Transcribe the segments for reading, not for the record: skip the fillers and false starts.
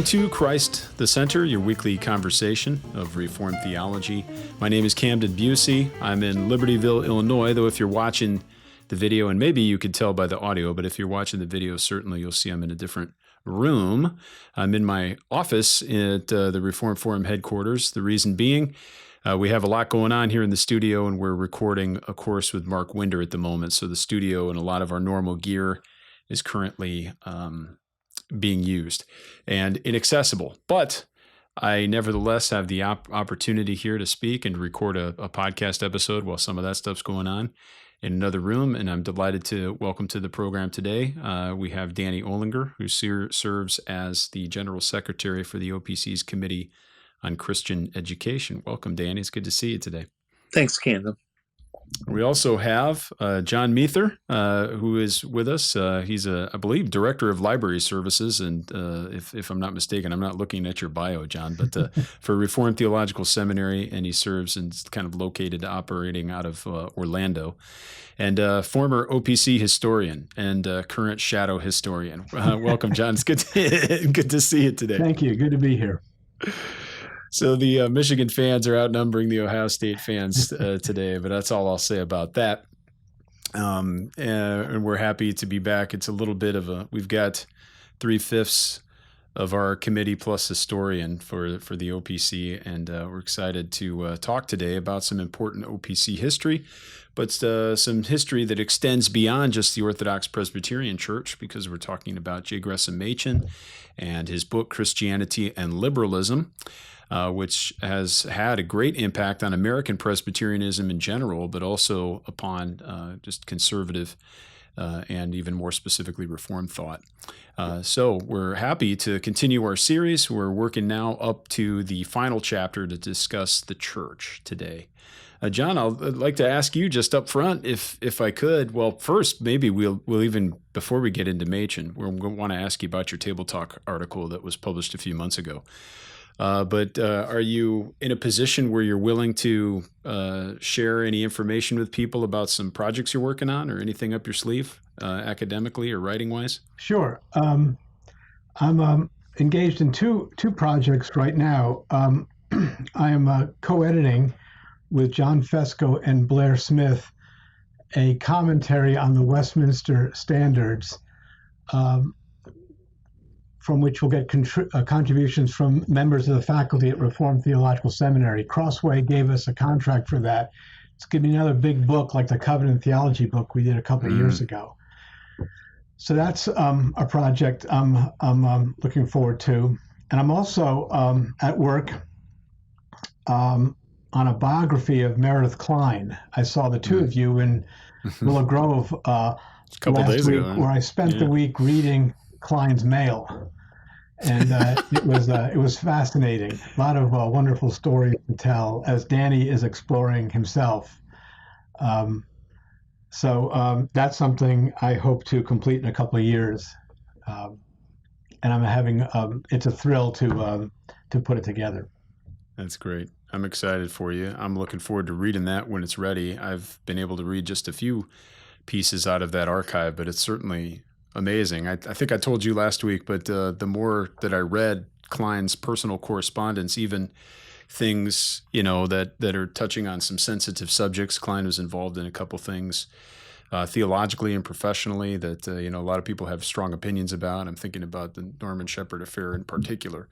Welcome to Christ the Center, your weekly conversation of Reformed theology. My name is Camden Busey. I'm in Libertyville, Illinois, though if you're watching the video, and maybe you could tell by the audio, but if you're watching the video, certainly you'll see I'm in a different room. I'm in my office at the Reformed Forum headquarters. The reason being, we have a lot going on here in the studio, and we're recording a course with Mark Winder at the moment. So the studio and a lot of our normal gear is currently being used and inaccessible. But I nevertheless have the opportunity here to speak and record a podcast episode while some of that stuff's going on in another room. And I'm delighted to welcome to the program today. We have Danny Olinger, who serves as the General Secretary for the OPC's Committee on Christian Education. Welcome, Danny. It's good to see you today. Thanks, Camden. We also have John Muether, who is with us. He's, I believe, Director of Library Services. And if I'm not mistaken, I'm not looking at your bio, John, but for Reformed Theological Seminary, and he serves and is kind of located, operating out of Orlando. And former OPC historian and current shadow historian. Welcome, John. It's good to see you today. Thank you. Good to be here. So the Michigan fans are outnumbering the Ohio State fans today, but that's all I'll say about that. And we're happy to be back. It's a little bit of we've got 3/5 of our committee plus historian for the OPC, and we're excited to talk today about some important OPC history, but some history that extends beyond just the Orthodox Presbyterian Church, because we're talking about J. Gresham Machen and his book, Christianity and Liberalism, which has had a great impact on American Presbyterianism in general, but also upon just conservative and even more specifically Reformed thought. So we're happy to continue our series. We're working now up to the final chapter to discuss the church today. John, I'd like to ask you just up front, if I could. Well, first, maybe we'll even, before we get into Machen, we're going to want to ask you about your Table Talk article that was published a few months ago. But are you in a position where you're willing to share any information with people about some projects you're working on or anything up your sleeve, academically or writing-wise? Sure. I'm engaged in two projects right now. I am co-editing with John Fesco and Blair Smith a commentary on the Westminster Standards, from which we'll get contributions from members of the faculty at Reformed Theological Seminary. Crossway gave us a contract for that. It's going to be another big book like the Covenant Theology book we did a couple of years ago. So that's a project I'm looking forward to. And I'm also at work on a biography of Meredith Kline. I saw the two of you in Willow Grove a couple last days week, ago, where I spent the week reading Kline's mail, and it was fascinating. A lot of wonderful stories to tell as Danny is exploring himself. So that's something I hope to complete in a couple of years, and I'm having it's a thrill to put it together. That's great. I'm excited for you. I'm looking forward to reading that when it's ready. I've been able to read just a few pieces out of that archive, but it's certainly amazing. I think I told you last week, but the more that I read Kline's personal correspondence, even things, that are touching on some sensitive subjects. Kline was involved in a couple things theologically and professionally that, a lot of people have strong opinions about. I'm thinking about the Norman Shepherd affair in particular.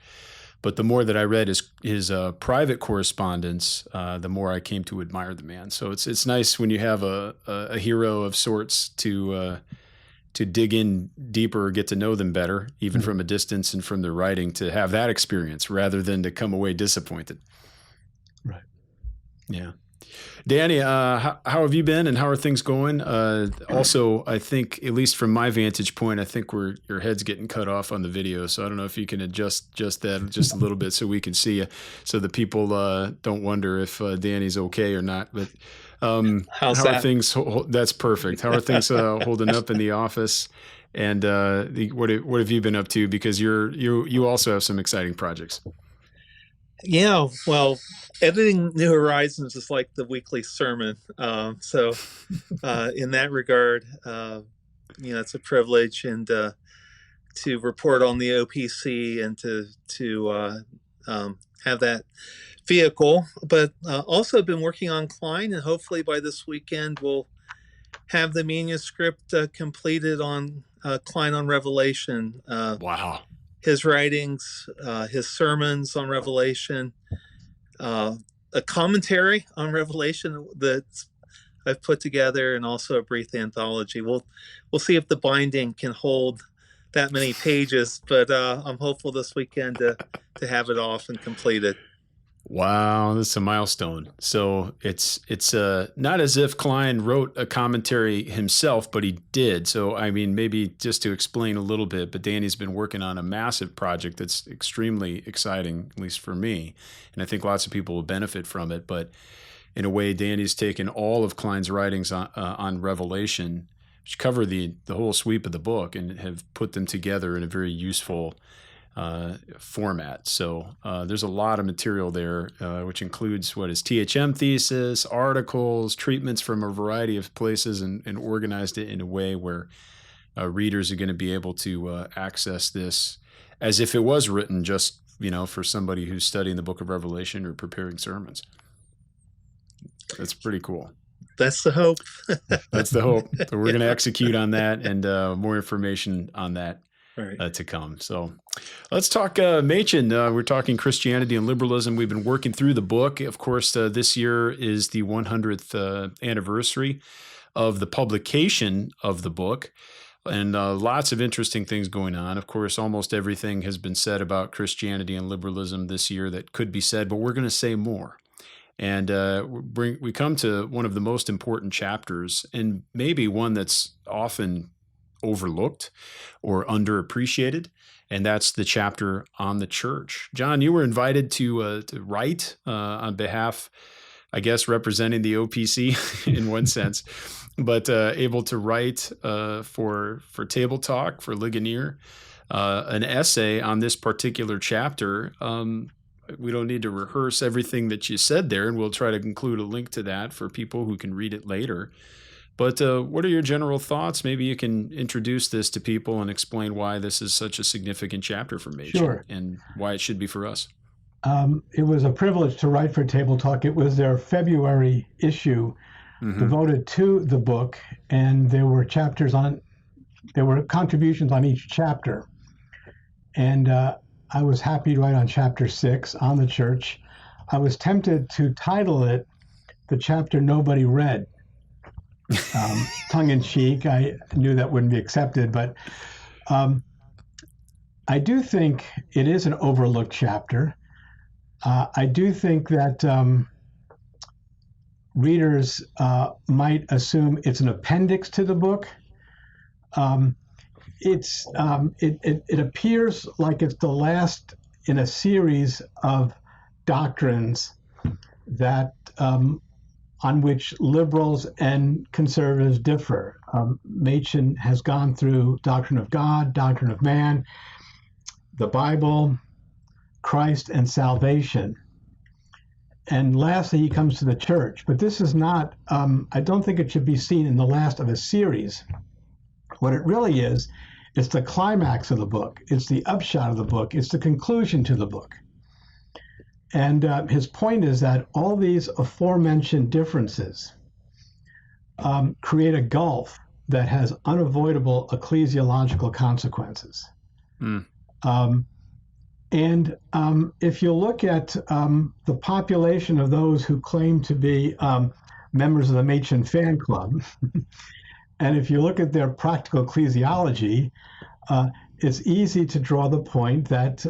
But the more that I read his private correspondence, the more I came to admire the man. So it's nice when you have a hero of sorts to dig in deeper, get to know them better, even from a distance and from their writing, to have that experience rather than to come away disappointed. Right. Yeah. Danny, how have you been and how are things going? Also, I think, at least from my vantage point, I think your head's getting cut off on the video. So I don't know if you can adjust that just a little bit so we can see you, so that people don't wonder if Danny's okay or not. But how are things? That's perfect. How are things holding up in the office? And what have you been up to? Because you also have some exciting projects. Yeah, well, editing New Horizons is like the weekly sermon. So in that regard, it's a privilege. And report on the OPC and to have that vehicle, but also been working on Kline, and hopefully by this weekend we'll have the manuscript completed on Kline on Revelation. Wow. His writings, his sermons on Revelation, a commentary on Revelation that I've put together, and also a brief anthology. We'll see if the binding can hold that many pages, but I'm hopeful this weekend to have it off and completed. Wow, that's a milestone. So it's not as if Kline wrote a commentary himself, but he did. So, I mean, maybe just to explain a little bit, but Danny's been working on a massive project that's extremely exciting, at least for me. And I think lots of people will benefit from it. But in a way, Danny's taken all of Kline's writings on Revelation, which cover the whole sweep of the book, and have put them together in a very useful format. So there's a lot of material there, which includes what is THM thesis, articles, treatments from a variety of places, and organized it in a way where readers are going to be able to access this as if it was written just, for somebody who's studying the book of Revelation or preparing sermons. That's pretty cool. That's the hope. That's the hope. So we're going to execute on that, and more information on that to come. So let's talk Machen. We're talking Christianity and liberalism. We've been working through the book. Of course, this year is the 100th anniversary of the publication of the book, and lots of interesting things going on. Of course, almost everything has been said about Christianity and liberalism this year that could be said, but we're going to say more. And we come to one of the most important chapters, and maybe one that's often overlooked or underappreciated, and that's the chapter on the church. John, you were invited to write on behalf, I guess, representing the OPC in one sense, but able to write for Table Talk, for Ligonier, an essay on this particular chapter. We don't need to rehearse everything that you said there, and we'll try to include a link to that for people who can read it later. But what are your general thoughts? Maybe you can introduce this to people and explain why this is such a significant chapter for Machen. Sure. And why it should be for us. It was a privilege to write for Table Talk. It was their February issue devoted to the book, and there were contributions on each chapter. And I was happy to write on chapter 6 on the church. I was tempted to title it the chapter nobody read. Tongue in cheek, I knew that wouldn't be accepted, but I do think it is an overlooked chapter. I do think that readers might assume it's an appendix to the book. It appears like it's the last in a series of doctrines that on which liberals and conservatives differ. Machen has gone through doctrine of God, doctrine of man, the Bible, Christ, and salvation. And lastly, he comes to the church. But this is not, I don't think it should be seen in the last of a series. What it really is, it's the climax of the book. It's the upshot of the book. It's the conclusion to the book. And his point is that all these aforementioned differences create a gulf that has unavoidable ecclesiological consequences. And if you look at the population of those who claim to be members of the Machen fan club, and if you look at their practical ecclesiology, it's easy to draw the point that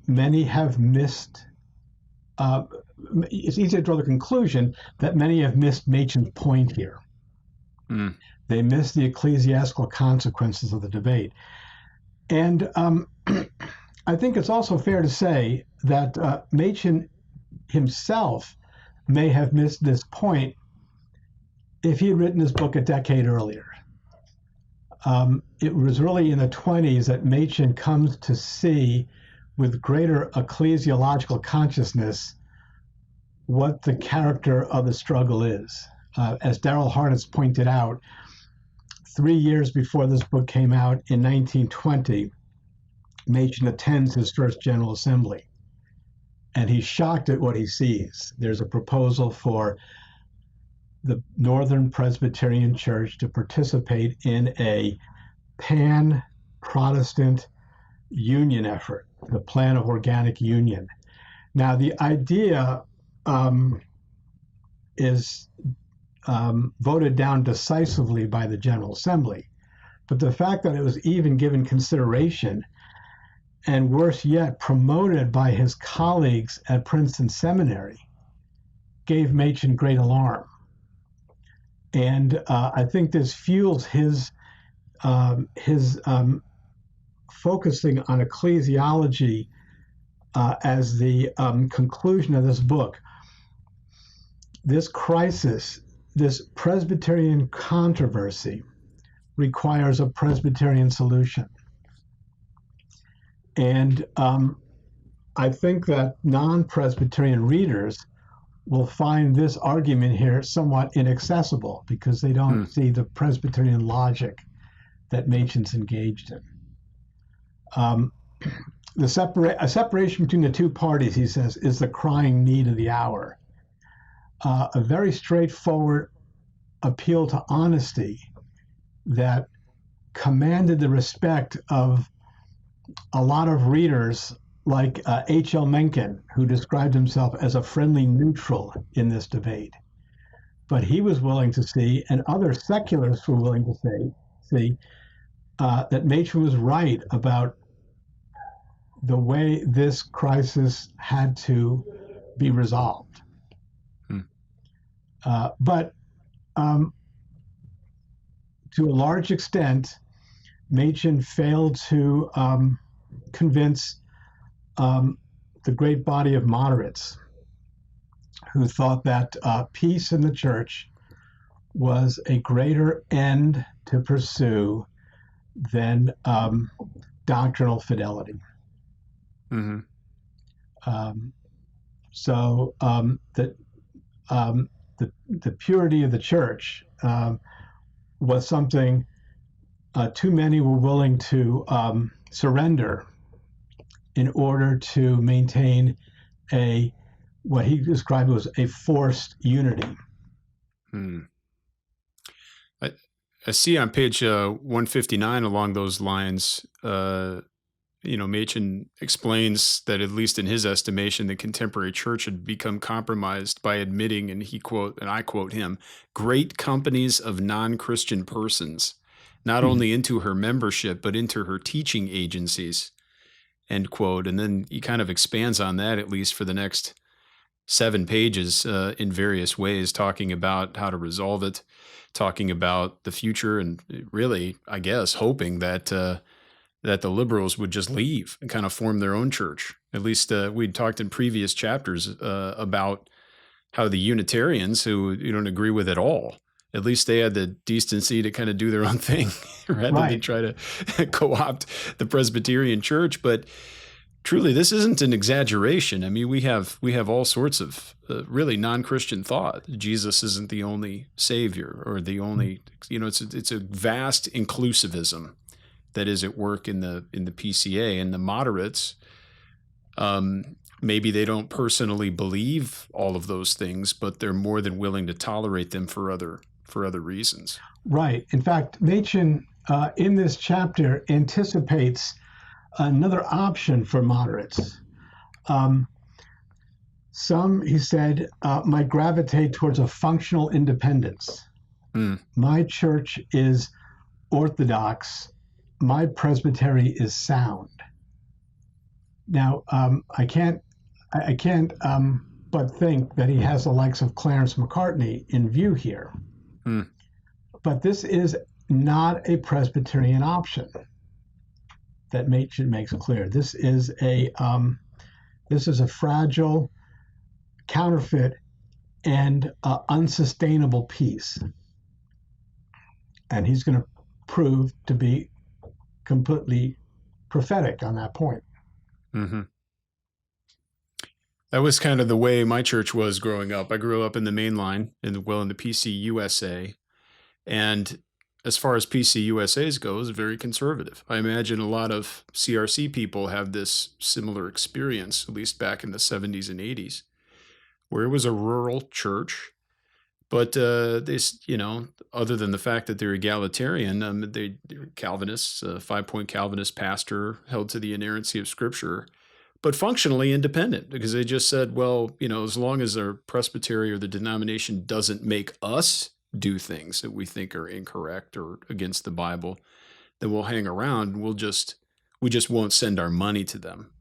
many have missed. It's easy to draw the conclusion that many have missed Machen's point here. They miss the ecclesiastical consequences of the debate. And I think it's also fair to say that Machen himself may have missed this point if he had written his book a decade earlier. It was really in the 1920s that Machen comes to see with greater ecclesiological consciousness what the character of the struggle is. As Darrell Hart has pointed out, 3 years before this book came out in 1920, Machen attends his first General Assembly, and he's shocked at what he sees. There's a proposal for the Northern Presbyterian Church to participate in a pan-Protestant union effort, the plan of organic union. Now, the idea is voted down decisively by the General Assembly, but the fact that it was even given consideration, and worse yet, promoted by his colleagues at Princeton Seminary, gave Machen great alarm. And I think this fuels his focusing on ecclesiology as the conclusion of this book. This crisis, this Presbyterian controversy, requires a Presbyterian solution. And I think that non-Presbyterian readers will find this argument here somewhat inaccessible because they don't see the Presbyterian logic that Machen's engaged in. A separation between the two parties, he says, is the crying need of the hour. A very straightforward appeal to honesty that commanded the respect of a lot of readers like H.L. Mencken, who described himself as a friendly neutral in this debate. But he was willing to see, and other secularists were willing to see that Machen was right about the way this crisis had to be resolved. But to a large extent, Machen failed to convince the great body of moderates who thought that peace in the church was a greater end to pursue than doctrinal fidelity. Mm-hmm. So the purity of the church was something too many were willing to surrender in order to maintain what he described as a forced unity. I see on page 159 along those lines, Machen explains that at least in his estimation, the contemporary church had become compromised by admitting, and I quote him, great companies of non-Christian persons, not only into her membership, but into her teaching agencies, end quote. And then he kind of expands on that, at least for the next 7 pages in various ways, talking about how to resolve it, talking about the future, and really, I guess, hoping that the liberals would just leave and kind of form their own church. At least we'd talked in previous chapters about how the Unitarians, who you don't agree with at all, at least they had the decency to kind of do their own thing rather than try to co-opt the Presbyterian church. But truly, this isn't an exaggeration. I mean, we have all sorts of really non-Christian thought. Jesus isn't the only Savior or the only, it's a vast inclusivism that is at work in the PCA, and the moderates. Maybe they don't personally believe all of those things, but they're more than willing to tolerate them for other reasons. Right. In fact, Machen in this chapter anticipates another option for moderates. Some, he said, might gravitate towards a functional independence. My church is orthodox. My presbytery is sound. Now, I can't but think that he has the likes of Clarence Macartney in view here. But this is not a Presbyterian option that Machen makes clear. This is a fragile, counterfeit, and unsustainable piece. And he's going to prove to be completely prophetic on that point. Mm-hmm. That was kind of the way my church was growing up. I grew up in the main line, in the PCUSA, and as far as PCUSA's goes, very conservative. I imagine a lot of CRC people have this similar experience, at least back in the 70s and 80s, where it was a rural church. But they, other than the fact that they're egalitarian, they're Calvinists, a 5-point Calvinist pastor held to the inerrancy of Scripture, but functionally independent, because they just said, well, as long as our presbytery or the denomination doesn't make us do things that we think are incorrect or against the Bible, then we'll hang around. And we just won't send our money to them.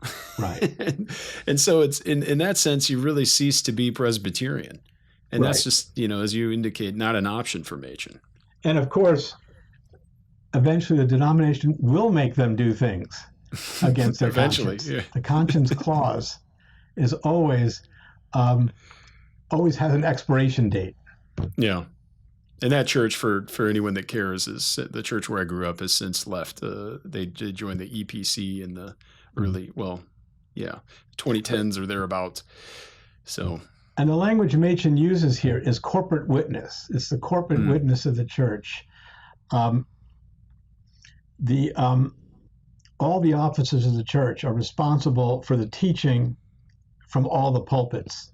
Right. and so it's in that sense, you really cease to be Presbyterian. And Right. that's just, as you indicate, not an option for Machen. And of course, eventually the denomination will make them do things against their Eventually, conscience. yeah. The conscience clause is always has an expiration date. Yeah. And that church, for anyone that cares, is the church where I grew up has since left. They joined the EPC in the early, 2010s or thereabouts. So. And the language Machen uses here is corporate witness. It's the corporate witness of the church. All the officers of the church are responsible for the teaching from all the pulpits.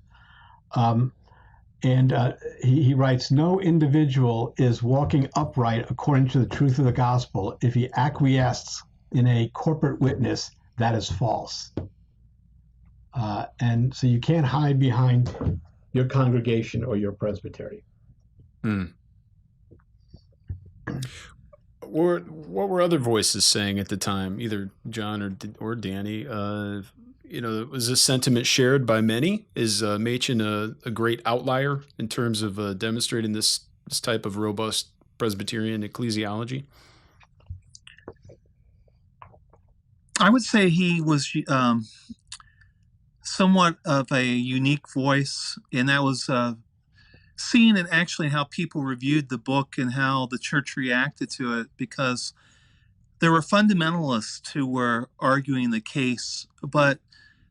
He writes, no individual is walking upright according to the truth of the gospel if he acquiesces in a corporate witness that is false. And so you can't hide behind your congregation or your presbytery. What were other voices saying at the time, either John or Danny? Was this sentiment shared by many? Is Machen a great outlier in terms of demonstrating this type of robust Presbyterian ecclesiology? I would say he was somewhat of a unique voice, and that was seen in actually how people reviewed the book and how the church reacted to it, because there were fundamentalists who were arguing the case, but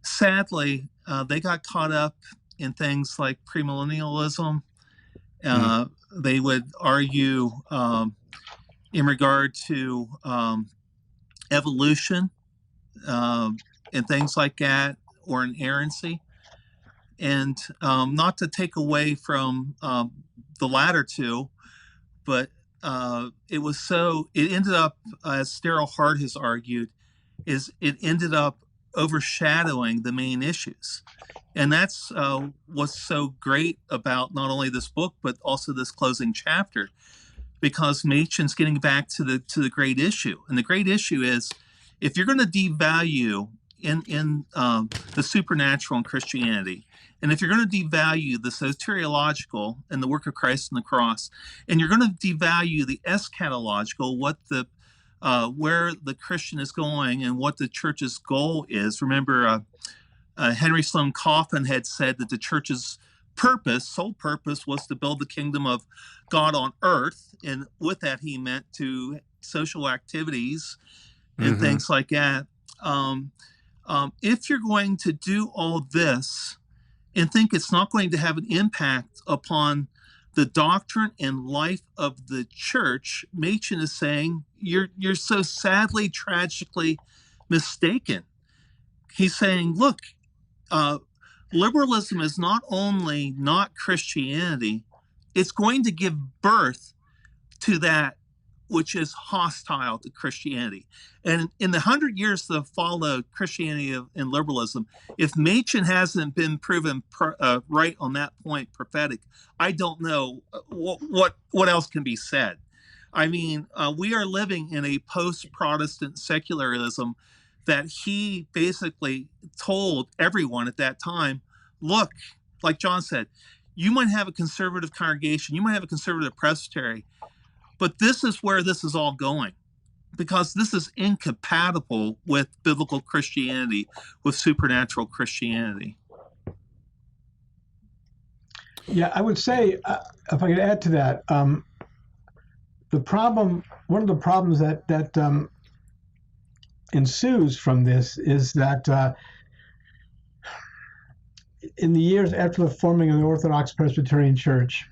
sadly, they got caught up in things like premillennialism. They would argue in regard to evolution and things like that, or inerrancy. And not to take away from the latter two, but it ended up, as Darrell Hart has argued, it ended up overshadowing the main issues. And that's what's so great about not only this book, but also this closing chapter, because Machen's getting back to the great issue. And the great issue is, if you're going to devalue in the supernatural in Christianity, and if you're going to devalue the soteriological and the work of Christ on the cross, and you're going to devalue the eschatological, where the Christian is going and what the church's goal is. Remember, Henry Sloane Coffin had said that the church's sole purpose, was to build the kingdom of God on earth. And with that, he meant to social activities and things like that. If you're going to do all this and think it's not going to have an impact upon the doctrine and life of the church, Machen is saying you're so sadly, tragically mistaken. He's saying, look, liberalism is not only not Christianity, it's going to give birth to that which is hostile to Christianity. And in the 100 years that followed Christianity and liberalism, if Machen hasn't been proven right on that point, prophetic, I don't know what else can be said. I mean, we are living in a post-Protestant secularism that he basically told everyone at that time, look, like John said, you might have a conservative congregation, you might have a conservative presbytery, but this is where this is all going, because this is incompatible with biblical Christianity, with supernatural Christianity. Yeah, I would say, if I could add to that, one of the problems that ensues from this is that in the years after the forming of the Orthodox Presbyterian Church,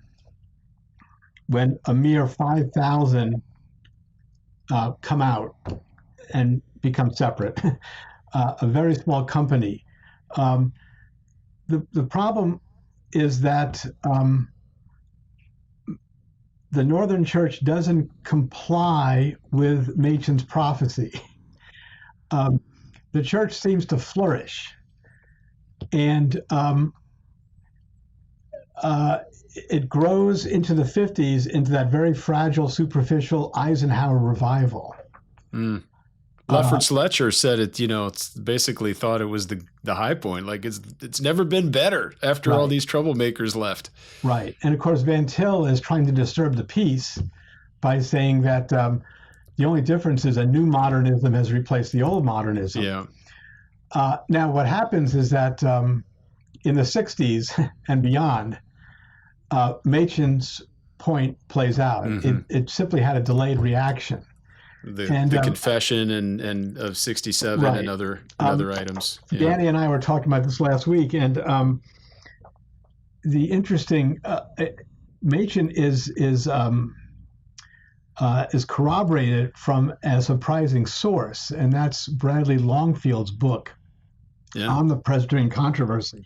when a mere 5,000 come out and become separate, a very small company. The problem is that the Northern Church doesn't comply with Machen's prophecy. The church seems to flourish, and it grows into the 50s into that very fragile, superficial Eisenhower revival. Lefferts-Fletcher said it, it's basically thought it was the high point. Like it's never been better after all these troublemakers left. Right. And of course, Van Til is trying to disturb the peace by saying that the only difference is a new modernism has replaced the old modernism. Yeah. Now, what happens is that in the 60s and beyond, Machen's point plays out. It simply had a delayed reaction. The confession and of 67 and other items. Yeah. Danny and I were talking about this last week, and the interesting Machen is corroborated from a surprising source, and that's Bradley Longfield's book on the Presbyterian controversy.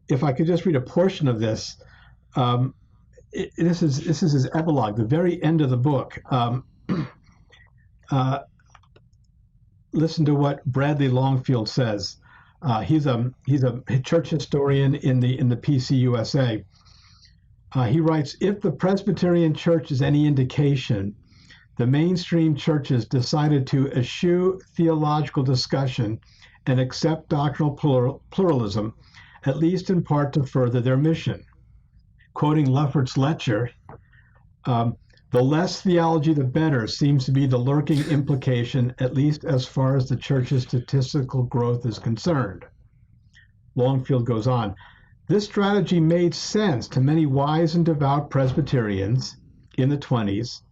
If I could just read a portion of this, this is his epilogue, the very end of the book. Listen to what Bradley Longfield says. He's a church historian in the PCUSA. He writes, if the Presbyterian Church is any indication, the mainstream churches decided to eschew theological discussion and accept doctrinal pluralism, at least in part to further their mission. Quoting Lefferts-Fletcher, the less theology, the better seems to be the lurking implication, at least as far as the church's statistical growth is concerned. Longfield goes on, this strategy made sense to many wise and devout Presbyterians in the 20s,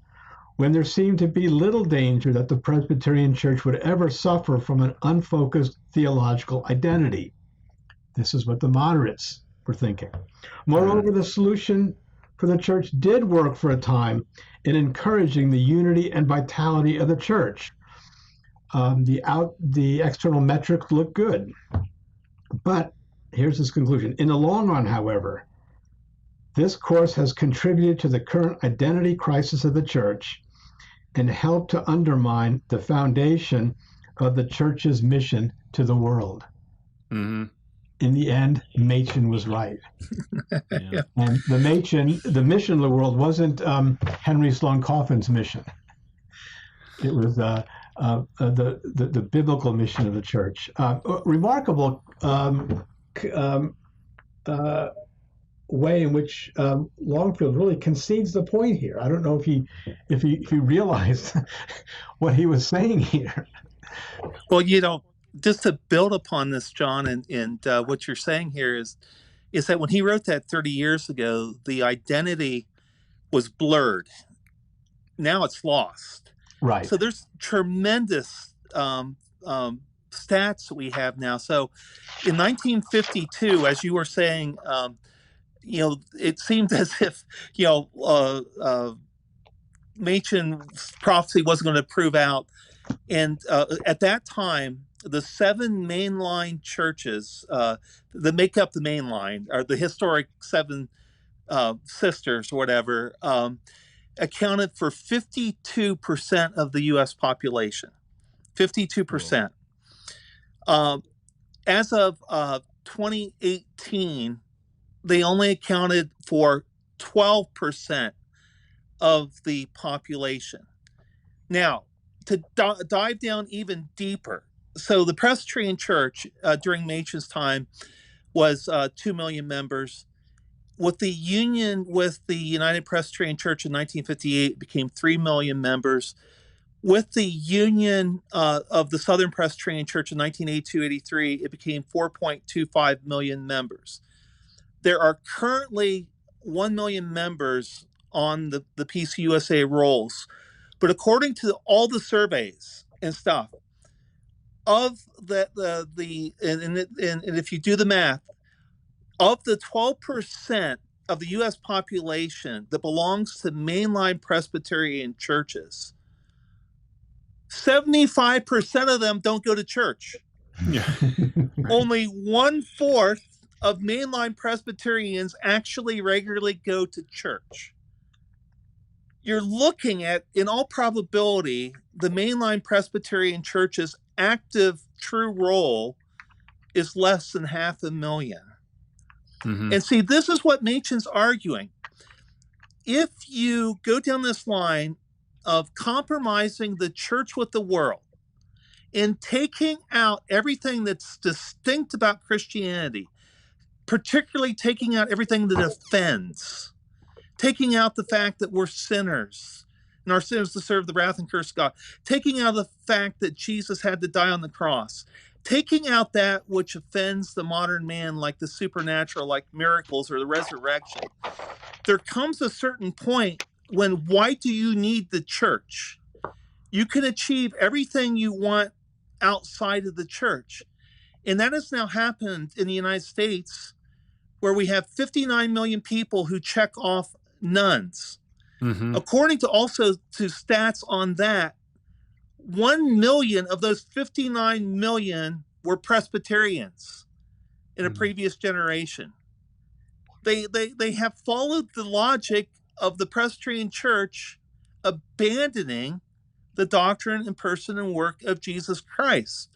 when there seemed to be little danger that the Presbyterian Church would ever suffer from an unfocused theological identity. This is what the moderates were thinking. Moreover, the solution for the church did work for a time in encouraging the unity and vitality of the church. The external metrics look good. But here's his conclusion. In the long run, however, this course has contributed to the current identity crisis of the church and helped to undermine the foundation of the church's mission to the world. In the end, Machen was right. And the mission of the world wasn't Henry Sloane Coffin's mission. It was the biblical mission of the church. Remarkable way in which Longfield really concedes the point here. I don't know if he realized what he was saying here. Well, just to build upon this, John, and what you're saying here is that when he wrote that 30 years ago, the identity was blurred. Now it's lost. Right. So there's tremendous stats we have now. So in 1952, as you were saying, it seemed as if, Machen's prophecy wasn't going to prove out. And at that time, the 7 mainline churches that make up the mainline, or the historic 7 sisters or whatever, accounted for 52% of the U.S. population. 52%. As of 2018, they only accounted for 12% of the population. Now, to dive down even deeper, so the Presbyterian Church during Machen's time was 2 million members. With the union with the United Presbyterian Church in 1958, it became 3 million members. With the union of the Southern Presbyterian Church in 1982-83, it became 4.25 million members. There are currently 1 million members on the PCUSA rolls, but according to all the surveys and stuff, of and if you do the math, of the 12% of the U.S. population that belongs to mainline Presbyterian churches, 75% of them don't go to church. Yeah. Right. Only 1/4 of mainline Presbyterians actually regularly go to church. You're looking at, in all probability, the mainline Presbyterian church's active true role is less than 500,000. Mm-hmm. And see, this is what Machen's arguing. If you go down this line of compromising the church with the world and taking out everything that's distinct about Christianity, particularly taking out everything that offends, taking out the fact that we're sinners and our sins deserve the wrath and curse of God, taking out the fact that Jesus had to die on the cross, taking out that which offends the modern man, like the supernatural, like miracles or the resurrection, there comes a certain point when, why do you need the church? You can achieve everything you want outside of the church. And that has now happened in the United States, where we have 59 million people who check off nuns. Mm-hmm. According to stats on that, 1 million of those 59 million were Presbyterians in a previous generation. They have followed the logic of the Presbyterian Church, abandoning the doctrine and person and work of Jesus Christ.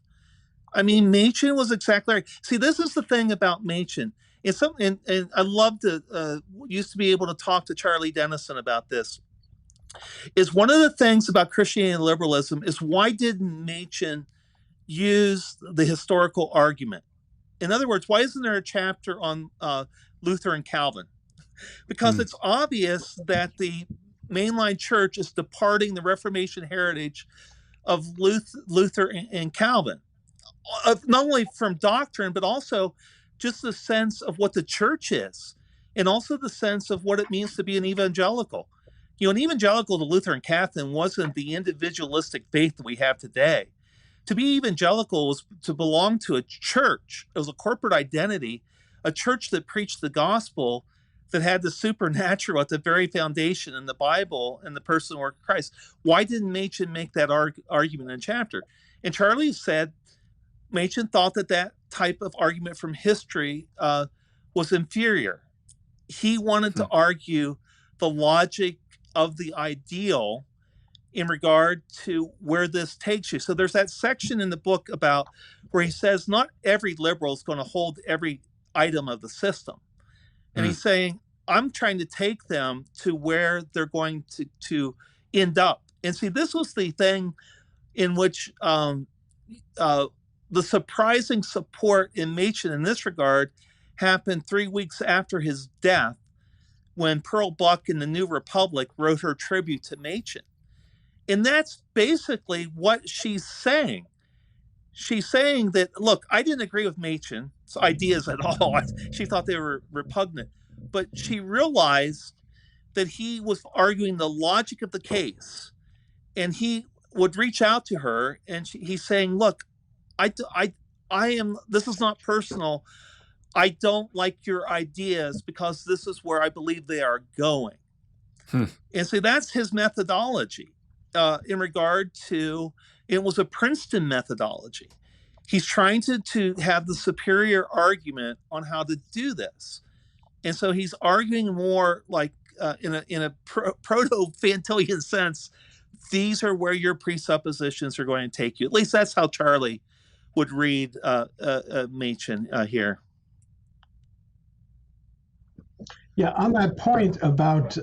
I mean, Machen was exactly right. See, this is the thing about Machen. And I love to used to be able to talk to Charlie Dennison about this. Is one of the things about Christianity and liberalism is, why didn't Machen use the historical argument? In other words, why isn't there a chapter on Luther and Calvin? Because it's obvious that the mainline church is departing the Reformation heritage of Luther and Calvin, not only from doctrine, but also just the sense of what the church is, and also the sense of what it means to be an evangelical. You know, an evangelical to Luther and Calvin wasn't the individualistic faith that we have today. To be evangelical was to belong to a church. It was a corporate identity, a church that preached the gospel, that had the supernatural at the very foundation in the Bible and the person and work of Christ. Why didn't Machen make that argument in a chapter? And Charlie said Machen thought that type of argument from history was inferior. He wanted to argue the logic of the ideal in regard to where this takes you. So there's that section in the book about where he says not every liberal is going to hold every item of the system. And he's saying, I'm trying to take them to where they're going to end up. And see, this was the thing in which the surprising support in Machen in this regard happened 3 weeks after his death, when Pearl Buck in the New Republic wrote her tribute to Machen. And that's basically what she's saying. She's saying that, look, I didn't agree with Machen's ideas at all. She thought they were repugnant. But she realized that he was arguing the logic of the case. And he would reach out to her, and he's saying, look, I am, this is not personal. I don't like your ideas because this is where I believe they are going. And so that's his methodology in regard to, it was a Princeton methodology. He's trying to have the superior argument on how to do this. And so he's arguing more like in a proto-Fantillian sense, these are where your presuppositions are going to take you. At least that's how Charlie would read Machen here. Yeah, on that point about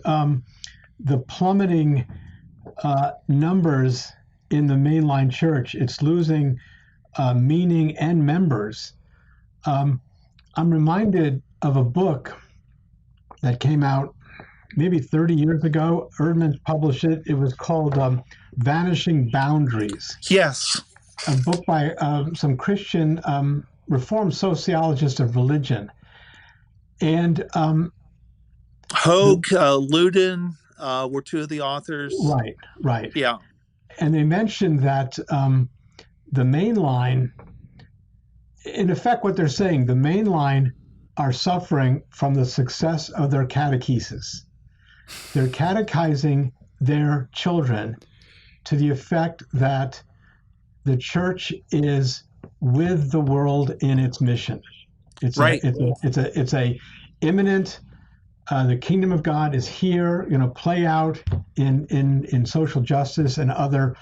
the plummeting numbers in the mainline church, it's losing meaning and members. I'm reminded of a book that came out maybe 30 years ago. Erdman published it. It was called Vanishing Boundaries. Yes. A book by some Christian Reformed sociologist of religion. And Hogue, Luden were two of the authors. Right. Yeah. And they mentioned that the mainline, in effect, what they're saying, the mainline are suffering from the success of their catechesis. They're catechizing their children to the effect that the church is with the world in its mission. It's Right. it's a imminent. The kingdom of God is here, play out in social justice and other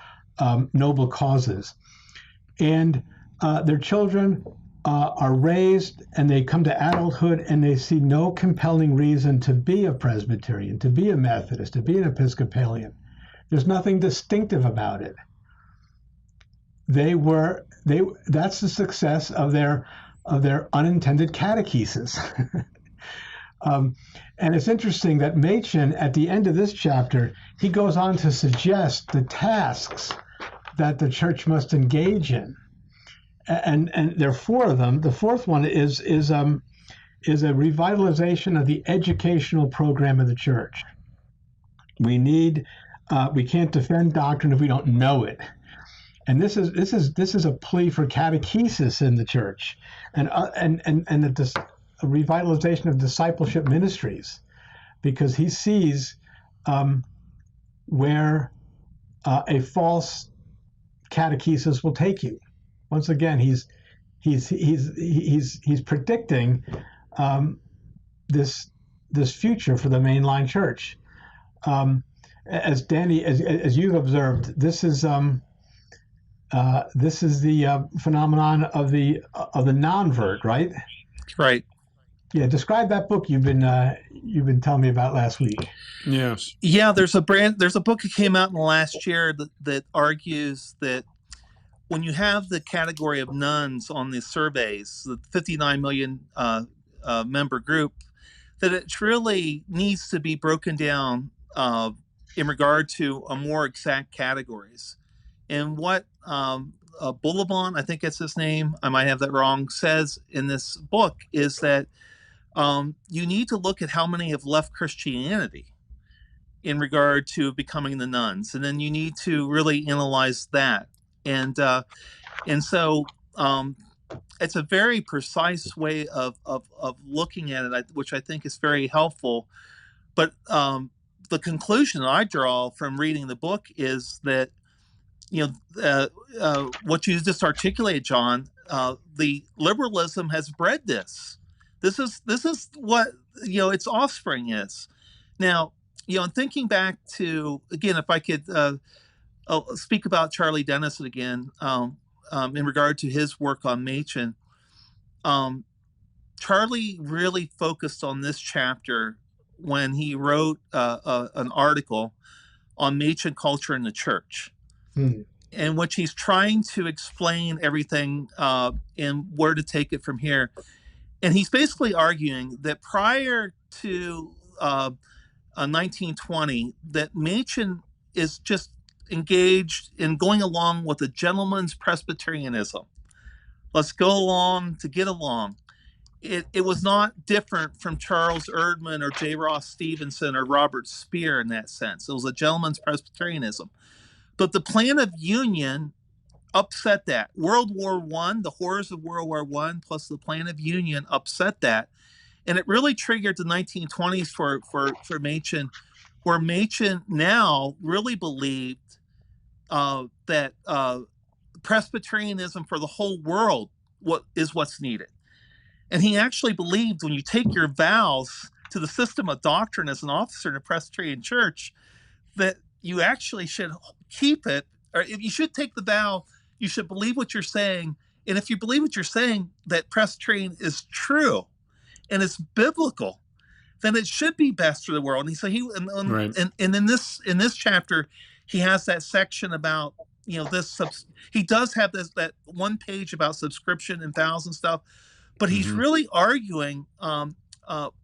noble causes. And their children are raised and they come to adulthood and they see no compelling reason to be a Presbyterian, to be a Methodist, to be an Episcopalian. There's nothing distinctive about it. That's the success of their unintended catechesis. And it's interesting that Machen, at the end of this chapter, he goes on to suggest the tasks that the church must engage in. And there are four of them. The fourth one is a revitalization of the educational program of the church. We can't defend doctrine if we don't know it. And this is a plea for catechesis in the church, and a revitalization of discipleship ministries, because he sees where a false catechesis will take you. Once again, he's predicting this future for the mainline church. As Danny, as you've observed, this is the phenomenon of the non-vert, right? Right. Yeah, describe that book you've been telling me about last week. Yeah. There's a book that came out in the last year that argues that when you have the category of nuns on the surveys, the 59 million member group, that it really needs to be broken down in regard to a more exact categories. And what Bullivant, I think it's his name, I might have that wrong, says in this book is that you need to look at how many have left Christianity in regard to becoming the nuns, and then you need to really analyze that. And so it's a very precise way of looking at it, which I think is very helpful. But the conclusion I draw from reading the book is that what you just articulated, John, the liberalism has bred this. This is what its offspring is. Now, thinking back to, again, if I could I'll speak about Charlie Dennison again in regard to his work on Machen. Charlie really focused on this chapter when he wrote an article on Machen culture in the church, in which he's trying to explain everything and where to take it from here. And he's basically arguing that prior to 1920, that Machen is just engaged in going along with a gentleman's Presbyterianism. Let's go along to get along. It was not different from Charles Erdman or J. Ross Stevenson or Robert Speer in that sense. It was a gentleman's Presbyterianism. But the plan of union upset that. World War I, the horrors of World War I, plus the plan of union upset that. And it really triggered the 1920s for Machen, where Machen now really believed that Presbyterianism for the whole world is what's needed. And he actually believed when you take your vows to the system of doctrine as an officer in a Presbyterian church, that you actually should keep it, or if you should take the vow, you should believe what you're saying. And if you believe what you're saying, that Presbyterian is true and it's biblical, then it should be best for the world. And right. And in this chapter, he has that section about this. He does have that one page about subscription and vows and stuff, but he's really arguing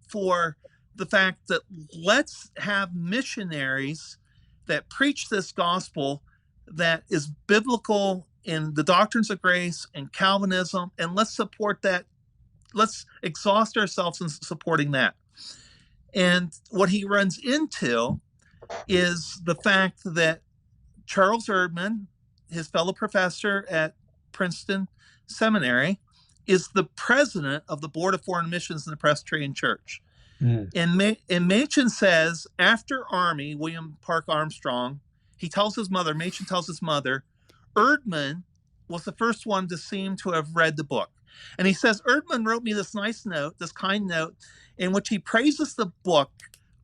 for the fact that let's have missionaries that preach this gospel that is biblical in the doctrines of grace and Calvinism, and let's support that. Let's exhaust ourselves in supporting that. And what he runs into is the fact that Charles Erdman, his fellow professor at Princeton Seminary, is the president of the Board of Foreign Missions in the Presbyterian Church. Mm. And Machen says, after Army, William Park Armstrong, Machen tells his mother, Erdman was the first one to seem to have read the book. And he says, Erdman wrote me this nice note, this kind note, in which he praises the book,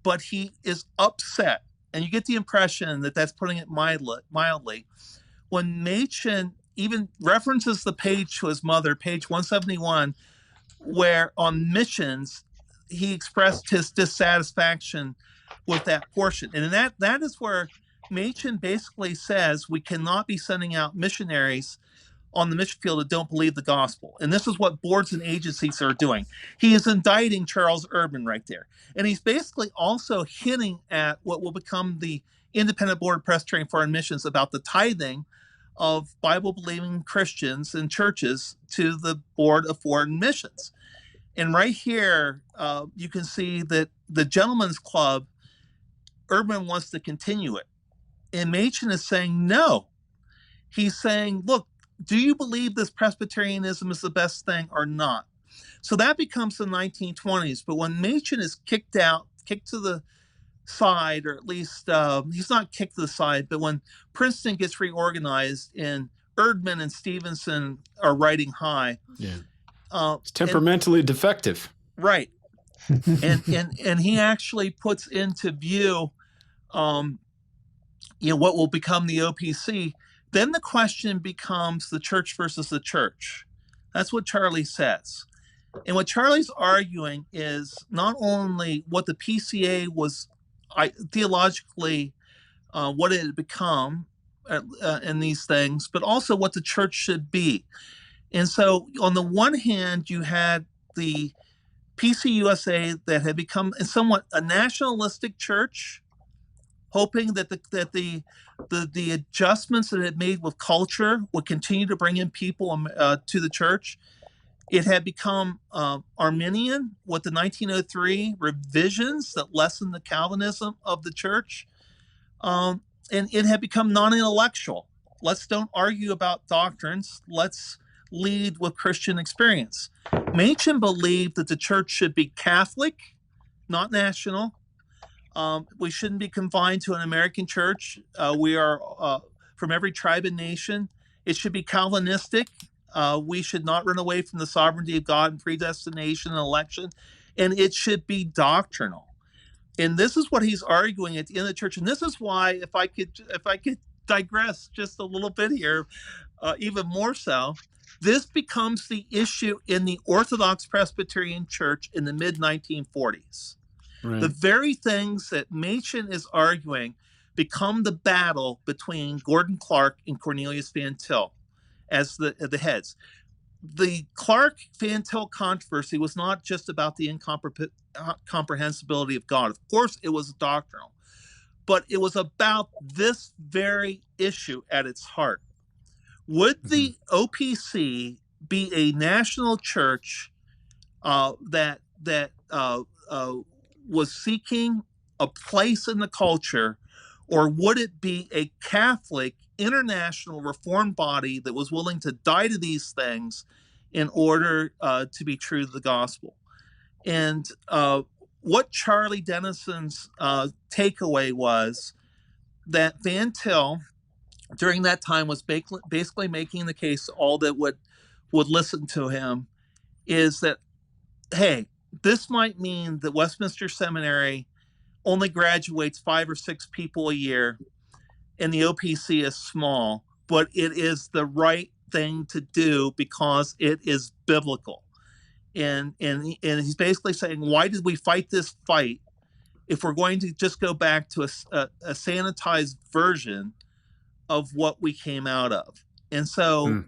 but he is upset. And you get the impression that that's putting it mildly. When Machen even references the page to his mother, page 171, where on missions, he expressed his dissatisfaction with that portion. And that is where Machen basically says we cannot be sending out missionaries on the mission field that don't believe the gospel. And this is what boards and agencies are doing. He is indicting Charles Erdman right there. And he's basically also hinting at what will become the Independent Board of Presbyterian Foreign Missions about the tithing of Bible-believing Christians and churches to the Board of Foreign Missions. And right here, you can see that the Gentlemen's Club, Erdman wants to continue it. And Machen is saying no. He's saying, look, do you believe this Presbyterianism is the best thing or not? So that becomes the 1920s. But when Machen is kicked to the side, or at least he's not kicked to the side, but when Princeton gets reorganized and Erdman and Stevenson are riding high. Yeah. It's temperamentally defective. Right. and he actually puts into view, what will become the OPC. Then the question becomes the church versus the church. That's what Charlie says. And what Charlie's arguing is not only what the PCA was theologically, what it had become in these things, but also what the church should be. And so on the one hand, you had the PCUSA that had become somewhat a nationalistic church, hoping that the adjustments that it had made with culture would continue to bring in people to the church. It had become Arminian with the 1903 revisions that lessened the Calvinism of the church. And it had become non-intellectual. Let's don't argue about doctrines. Let's lead with Christian experience. Machen believed that the church should be Catholic, not national. We shouldn't be confined to an American church. We are from every tribe and nation. It should be Calvinistic. We should not run away from the sovereignty of God and predestination and election. And it should be doctrinal. And this is what he's arguing at the end of the church. And this is why, if I could digress just a little bit here, even more so, this becomes the issue in the Orthodox Presbyterian Church in the mid-1940s. Right. The very things that Machen is arguing become the battle between Gordon Clark and Cornelius Van Til as the heads. The Clark-Van Til controversy was not just about the incomprehensibility of God. Of course, it was doctrinal. But it was about this very issue at its heart. Would the OPC be a national church that was seeking a place in the culture, or would it be a Catholic international reformed body that was willing to die to these things in order to be true to the gospel? And what Charlie Dennison's takeaway was that Van Til, during that time, was basically making the case to all that would listen to him, is that, hey, this might mean that Westminster Seminary only graduates 5 or 6 people a year, and the OPC is small, but it is the right thing to do because it is biblical. And he's basically saying, why did we fight this fight if we're going to just go back to a sanitized version of what we came out of? And so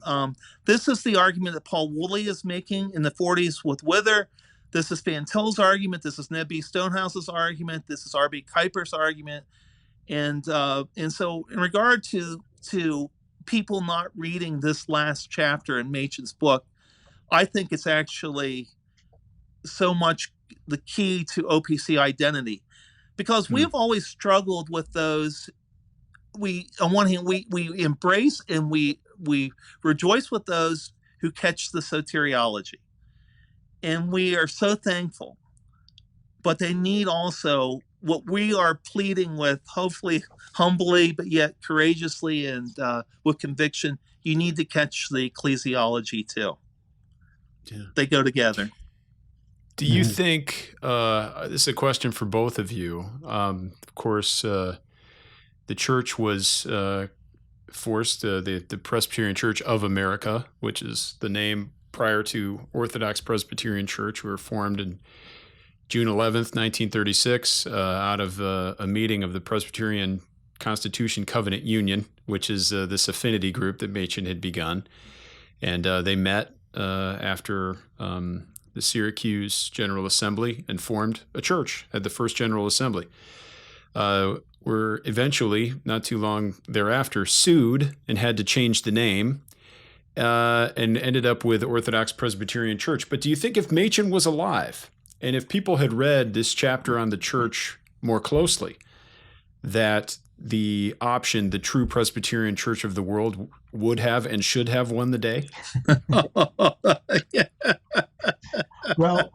this is the argument that Paul Woolley is making in the 40s with Muether. This is Van Til's argument. This is Ned B. Stonehouse's argument. This is R.B. Kuyper's argument. And so in regard to people not reading this last chapter in Machen's book, I think it's actually so much the key to OPC identity, because we've always struggled with those. On one hand, we embrace and we rejoice with those who catch the soteriology. And we are so thankful. But they need also what we are pleading with, hopefully humbly, but yet courageously and with conviction. You need to catch the ecclesiology too. Yeah. They go together. Do you think, this is a question for both of you, of course, the church was forced, the Presbyterian Church of America, which is the name prior to Orthodox Presbyterian Church, were formed in June 11th, 1936, out of a meeting of the Presbyterian Constitution Covenant Union, which is this affinity group that Machen had begun. And they met after the Syracuse General Assembly and formed a church, had the first General Assembly. Were eventually, not too long thereafter, sued and had to change the name and ended up with Orthodox Presbyterian Church. But do you think if Machen was alive, and if people had read this chapter on the church more closely, that the option, the true Presbyterian Church of the world, would have and should have won the day? Yeah. Well,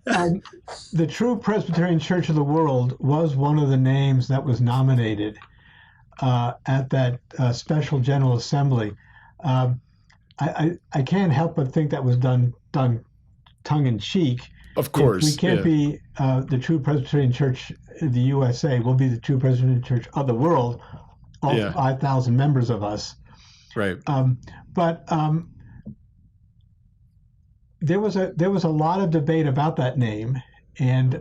the true Presbyterian Church of the world was one of the names that was nominated at that special General Assembly. I can't help but think that was done tongue in cheek. Of course. We can't be the true Presbyterian Church in the USA. We'll be the true Presbyterian Church of the world, all 5,000 members of us. Right. But there was a lot of debate about that name, and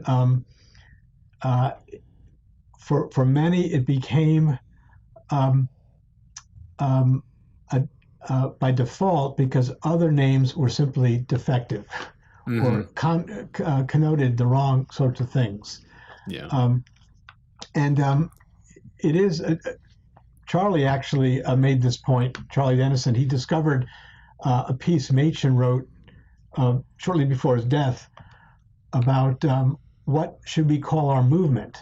for many it became by default because other names were simply defective or connoted the wrong sorts of things. Yeah. It is Charlie actually made this point. Charlie Dennison, he discovered a piece Machen wrote shortly before his death about what should we call our movement,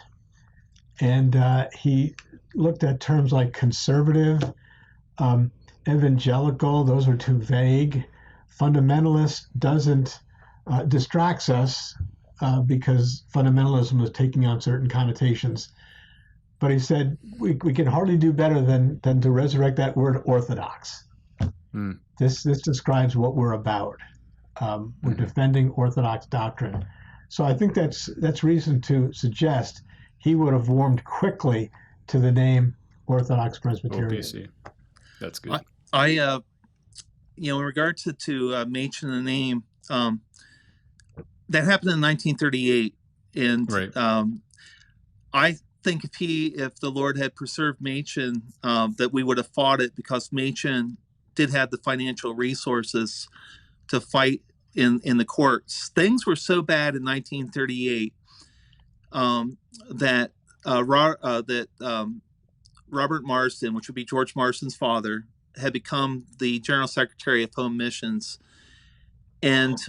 and he looked at terms like conservative, evangelical. Those were too vague. Fundamentalist distracts us because fundamentalism was taking on certain connotations. But he said we can hardly do better than to resurrect that word orthodox. This describes what we're about. We're defending Orthodox doctrine. So I think that's reason to suggest he would have warmed quickly to the name Orthodox Presbyterian. OPC. That's good. In regard to Machen, the name, that happened in 1938, and right. I think if the Lord had preserved Machen, that we would have fought it, because Machen did have the financial resources to fight in the courts. Things were so bad in 1938 that Robert Marsden, which would be George Marsden's father, had become the General Secretary of Home Missions, and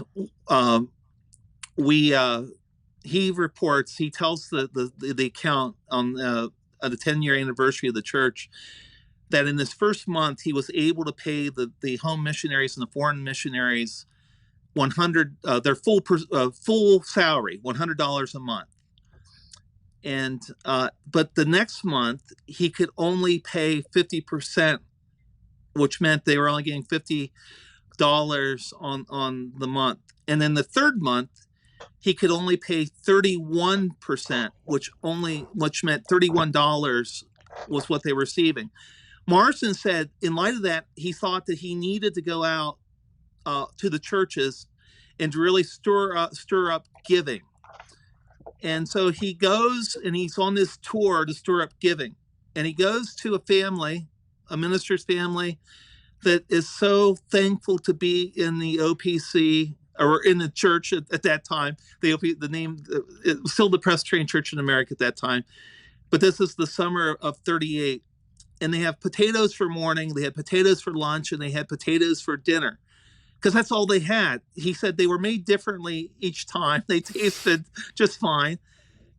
he reports, he tells the account on the 10-year anniversary of the church, that in this first month he was able to pay the home missionaries and the foreign missionaries their full salary, $100 a month. And but the next month he could only pay 50%, which meant they were only getting $50 on the month. And then the third month he could only pay 31%, which meant $31 was what they were receiving. Marsden said, in light of that, he thought that he needed to go out to the churches and to really stir up giving. And so he goes and he's on this tour to stir up giving. And he goes to a minister's family that is so thankful to be in the OPC, or in the church at that time. The name, it was still the Presbyterian Church in America at that time. But this is the summer of 38. And they have potatoes for morning, they had potatoes for lunch, and they had potatoes for dinner, because that's all they had. He said they were made differently each time. They tasted just fine,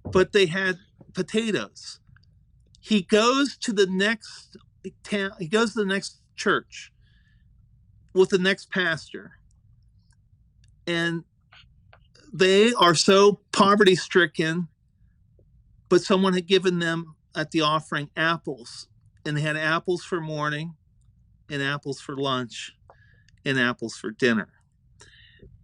but they had potatoes. He goes to the next town. He goes to the next church with the next pastor, and they are so poverty stricken, but someone had given them at the offering apples, and they had apples for morning and apples for lunch and apples for dinner.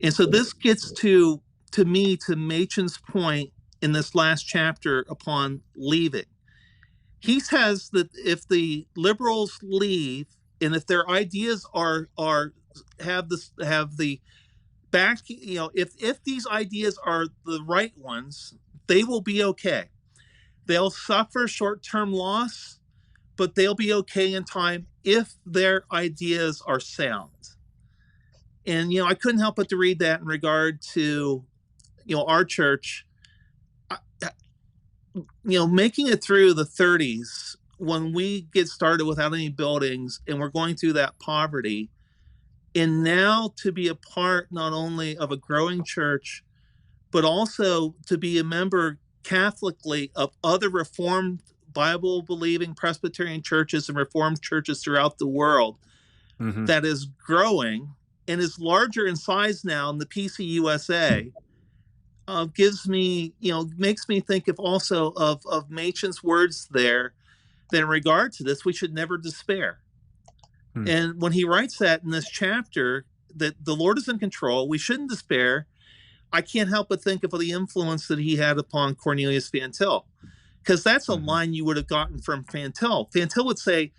And so this gets to me, to Machen's point in this last chapter upon leaving. He says that if the liberals leave, and if their ideas have the back, if these ideas are the right ones, they will be okay. They'll suffer short-term loss, but they'll be okay in time if their ideas are sound. And, I couldn't help but to read that in regard to, our church, making it through the 30s when we get started without any buildings and we're going through that poverty. And now to be a part not only of a growing church, but also to be a member Catholically of other Reformed Bible-believing Presbyterian churches and Reformed churches throughout the world, that is growing and is larger in size now in the PCUSA, makes me think of Machen's words there, that in regard to this, we should never despair. And when he writes that in this chapter, that the Lord is in control, we shouldn't despair, I can't help but think of the influence that he had upon Cornelius Van Til, because that's a line you would have gotten from Van Til. Van Til would say,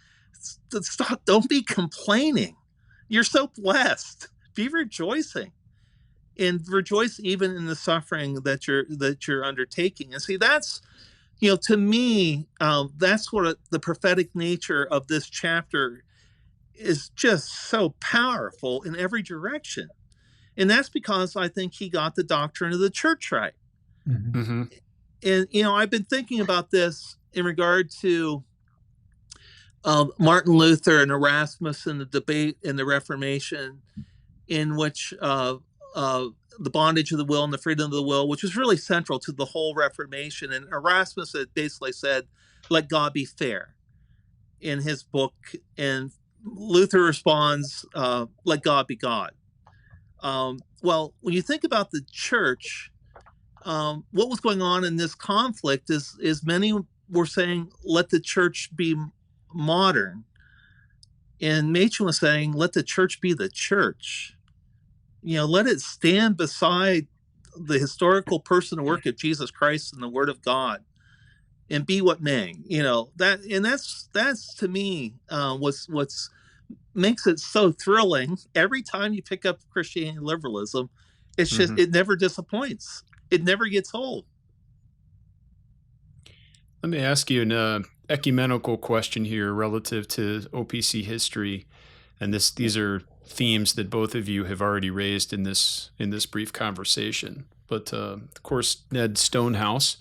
"Stop! Don't be complaining. You're so blessed. Be rejoicing, and rejoice even in the suffering that you're undertaking." And see, that's to me, that's what the prophetic nature of this chapter is, just so powerful in every direction. And that's because I think he got the doctrine of the church right. And, I've been thinking about this in regard to Martin Luther and Erasmus and the debate in the Reformation, in which the bondage of the will and the freedom of the will, which was really central to the whole Reformation. And Erasmus had basically said, "Let God be fair," in his book. And Luther responds, "Let God be God." Well, when you think about the church, what was going on in this conflict is many were saying, "Let the church be modern," and Machen was saying, "Let the church be the church. Let it stand beside the historical person and work of Jesus Christ and the Word of God, and be what may." That's to me what's makes it so thrilling. Every time you pick up Christianity and liberalism, it's just it never disappoints. It never gets old. Let me ask you an ecumenical question here relative to OPC history, and these are themes that both of you have already raised in this brief conversation. But of course, Ned Stonehouse,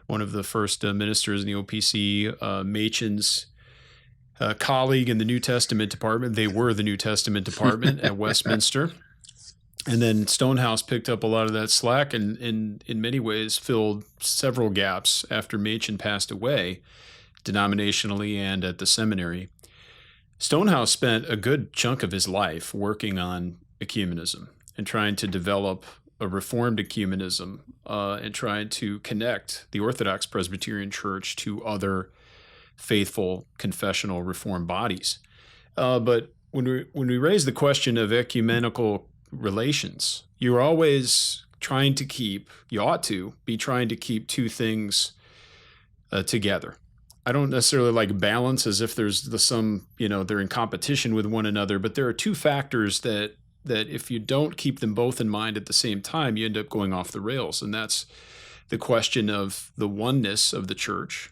one of the first ministers in the OPC, Machen's colleague in the New Testament department. They were the New Testament department at Westminster. And then Stonehouse picked up a lot of that slack and in many ways filled several gaps after Machen passed away, denominationally and at the seminary. Stonehouse spent a good chunk of his life working on ecumenism and trying to develop a reformed ecumenism and trying to connect the Orthodox Presbyterian Church to other faithful confessional reform bodies. But when we raise the question of ecumenical relations, you're always trying to keep, you ought to be trying to keep two things together. I don't necessarily like balance as if there's they're in competition with one another, but there are two factors that if you don't keep them both in mind at the same time, you end up going off the rails. And that's the question of the oneness of the church.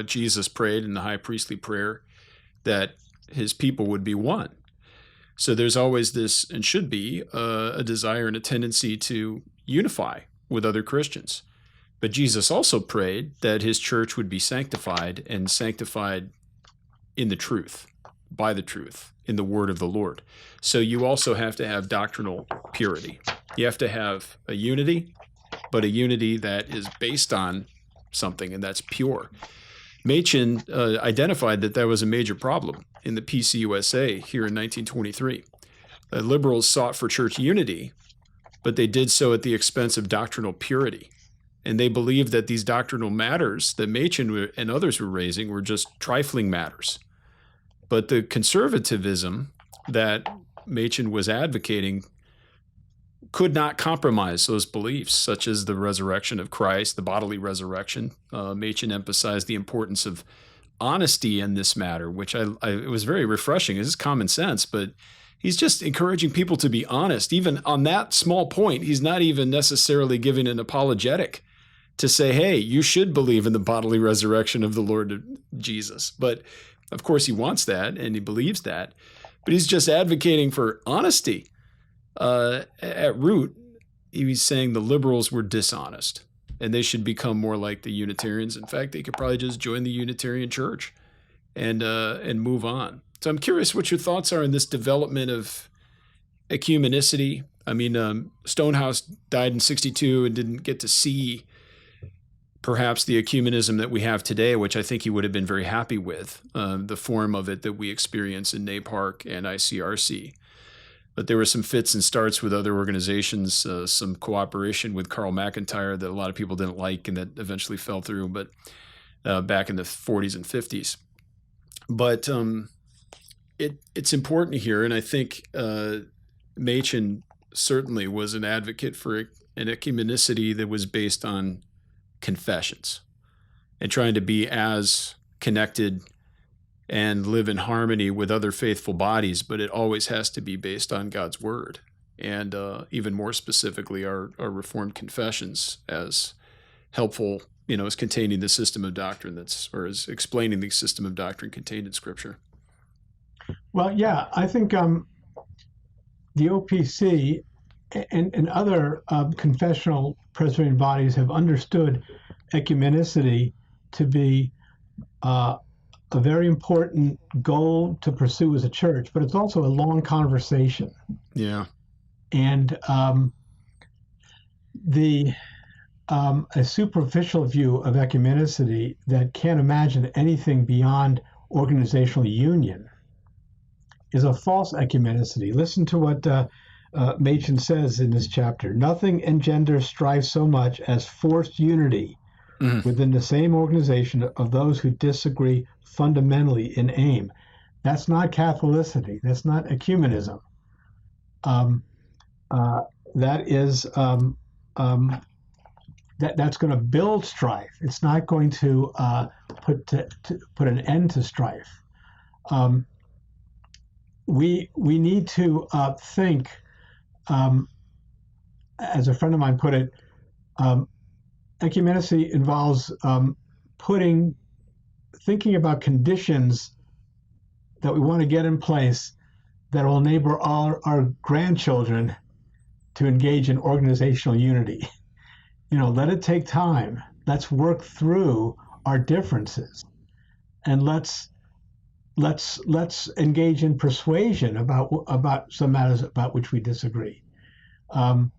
Jesus prayed in the high priestly prayer that his people would be one. So there's always this, and should be, a desire and a tendency to unify with other Christians. But Jesus also prayed that his church would be sanctified, and sanctified in the truth, by the truth, in the word of the Lord. So you also have to have doctrinal purity. You have to have a unity, but a unity that is based on something, and that's pure. Machen identified that was a major problem in the PCUSA here in 1923. Liberals sought for church unity, but they did so at the expense of doctrinal purity. And they believed that these doctrinal matters that Machen and others were raising were just trifling matters. But the conservatism that Machen was advocating could not compromise those beliefs, such as the resurrection of Christ, the bodily resurrection. Machen emphasized the importance of honesty in this matter, which it was very refreshing. This is common sense, but he's just encouraging people to be honest. Even on that small point, he's not even necessarily giving an apologetic to say, hey, you should believe in the bodily resurrection of the Lord Jesus. But of course, he wants that and he believes that. But he's just advocating for honesty. At root, he's saying the liberals were dishonest and they should become more like the Unitarians. In fact, they could probably just join the Unitarian Church and move on. So I'm curious what your thoughts are on this development of ecumenicity. I mean, Stonehouse died in 1962 and didn't get to see perhaps the ecumenism that we have today, which I think he would have been very happy with, the form of it that we experience in NAPARC and ICRC. But there were some fits and starts with other organizations, some cooperation with Carl McIntyre that a lot of people didn't like and that eventually fell through, but back in the 40s and 50s. But it's important here, and I think Machen certainly was an advocate for an ecumenicity that was based on confessions and trying to be as connected and live in harmony with other faithful bodies, but it always has to be based on God's word. And even more specifically, our Reformed confessions as helpful, as containing the system of doctrine as explaining the system of doctrine contained in Scripture. Well, yeah, I think the OPC and other confessional Presbyterian bodies have understood ecumenicity to be a very important goal to pursue as a church, but it's also a long conversation. Yeah. And a superficial view of ecumenicity that can't imagine anything beyond organizational union is a false ecumenicity. Listen to what Machen says in this chapter. Nothing engenders strife so much as forced unity within the same organization of those who disagree fundamentally in aim. That's not Catholicity. That's not ecumenism. That is that's going to build strife. It's not going to put an end to strife. We need to think, as a friend of mine put it, ecumenicity involves thinking about conditions that we want to get in place that will enable our grandchildren to engage in organizational unity. Let it take time. Let's work through our differences, and let's engage in persuasion about some matters about which we disagree, and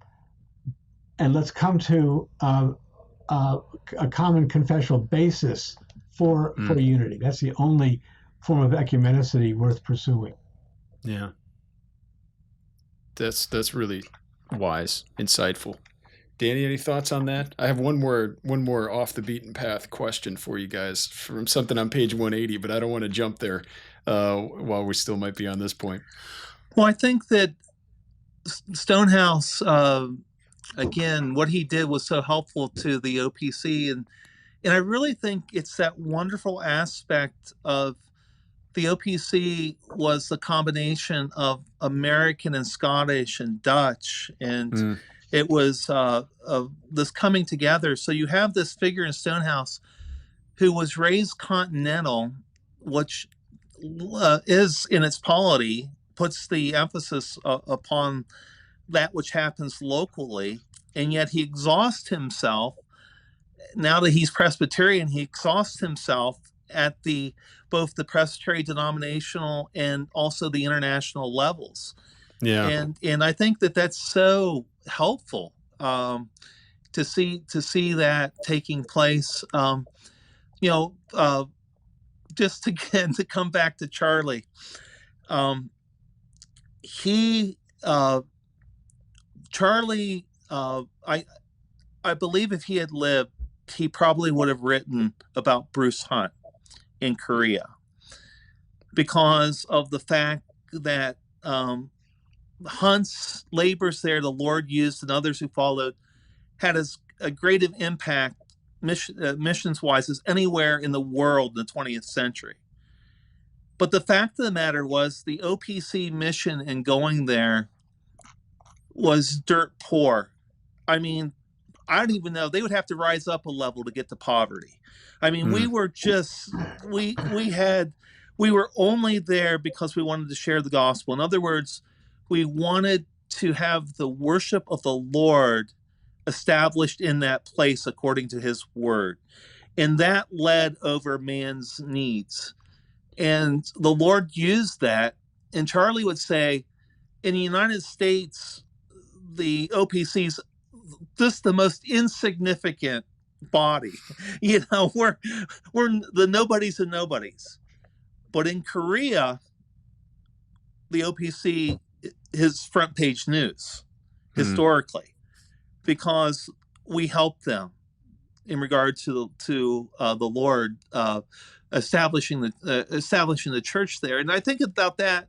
let's come to a common confessional basis for unity. That's the only form of ecumenicity worth pursuing. Yeah, that's really wise, insightful. Danny, any thoughts on that? I have one more off the beaten path question for you guys from something on page 180, but I don't want to jump there while we still might be on this point. Well, I think that Stonehouse, again, what he did was so helpful to the OPC, and I really think it's that wonderful aspect of the OPC was the combination of American and Scottish and Dutch, and it was this coming together. So you have this figure in Stonehouse who was raised continental, which is in its polity, puts the emphasis upon that which happens locally, and yet he exhausts himself. Now that he's Presbyterian, he exhausts himself at both the Presbyterian denominational and also the international levels. Yeah. And I think that that's so helpful to see that taking place. Just again to come back to Charlie, he Charlie, I believe if he had lived, he probably would have written about Bruce Hunt in Korea, because of the fact that Hunt's labors there, the Lord used, and others who followed, had as a great of impact missions-wise as anywhere in the world in the 20th century. But the fact of the matter was the OPC mission in going there was dirt poor. I mean, I don't even know. They would have to rise up a level to get to poverty. I mean, we were just, we were only there because we wanted to share the gospel. In other words, we wanted to have the worship of the Lord established in that place according to his word. And that led over man's needs. And the Lord used that. And Charlie would say, in the United States, the OPC's just the most insignificant body. You know, we're the nobodies and nobodies. But in Korea, the OPC is front page news historically, because we helped them in regard to the Lord establishing the church there. And I think about that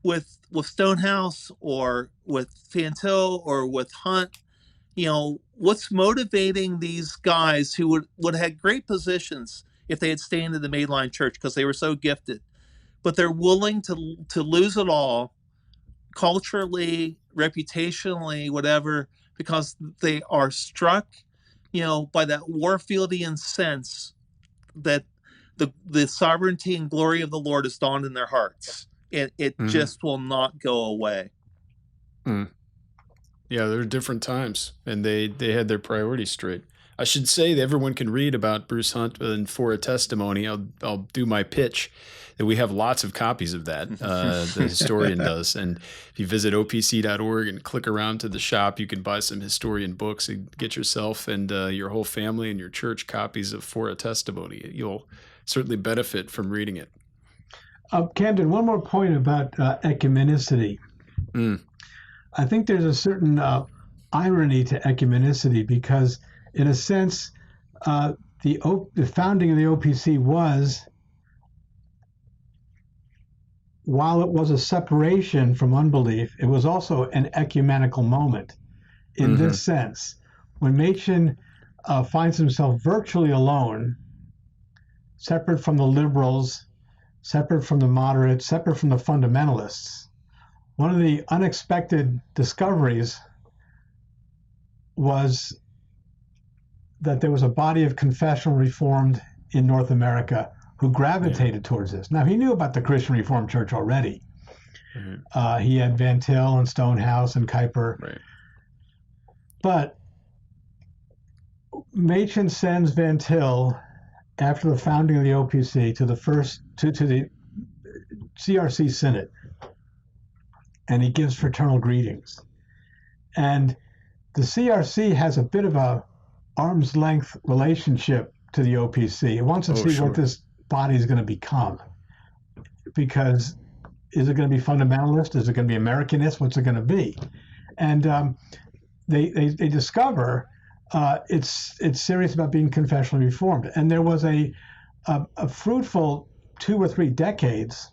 with Stonehouse or with Fantil or with Hunt. You know, what's motivating these guys who would have had great positions if they had stayed in the mainline church because they were so gifted, but they're willing to lose it all, culturally, reputationally, whatever, because they are struck, you know, by that Warfieldian sense that the sovereignty and glory of the Lord is dawned in their hearts. It just will not go away. Yeah, there are different times, and they had their priorities straight. I should say that everyone can read about Bruce Hunt and For a Testimony. I'll do my pitch that we have lots of copies of that. The historian does. And if you visit opc.org and click around to the shop, you can buy some historian books and get yourself and your whole family and your church copies of For a Testimony. You'll certainly benefit from reading it. Camden, one more point about ecumenicity. I think there's a certain irony to ecumenicity because, in a sense, the founding of the OPC was, while it was a separation from unbelief, it was also an ecumenical moment in this sense. When Machen finds himself virtually alone, separate from the liberals, separate from the moderates, separate from the fundamentalists, one of the unexpected discoveries was that there was a body of confessional Reformed in North America who gravitated towards this. Now, he knew about the Christian Reformed Church already. He had Van Til and Stonehouse and Kuyper. Right. But Machen sends Van Til, after the founding of the OPC, to the CRC Synod. And he gives fraternal greetings. And the CRC has a bit of a arm's length relationship to the OPC. It wants to see what this body is going to become. Because is it going to be fundamentalist? Is it going to be Americanist? What's it going to be? And they discover it's serious about being confessionally reformed. And there was a fruitful 2 or 3 decades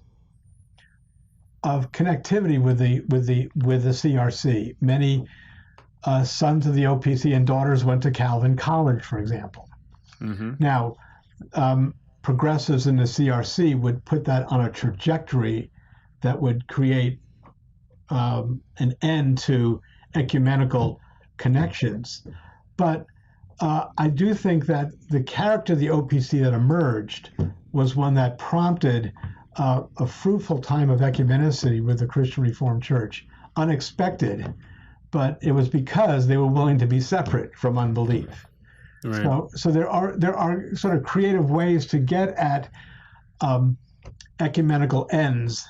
of connectivity with the CRC. Many sons of the OPC and daughters went to Calvin College, for example. Now, progressives in the CRC would put that on a trajectory that would create an end to ecumenical connections. But I do think that the character of the OPC that emerged was one that prompted a fruitful time of ecumenicity with the Christian Reformed Church. Unexpected, but it was because they were willing to be separate from unbelief. Right. So there are sort of creative ways to get at ecumenical ends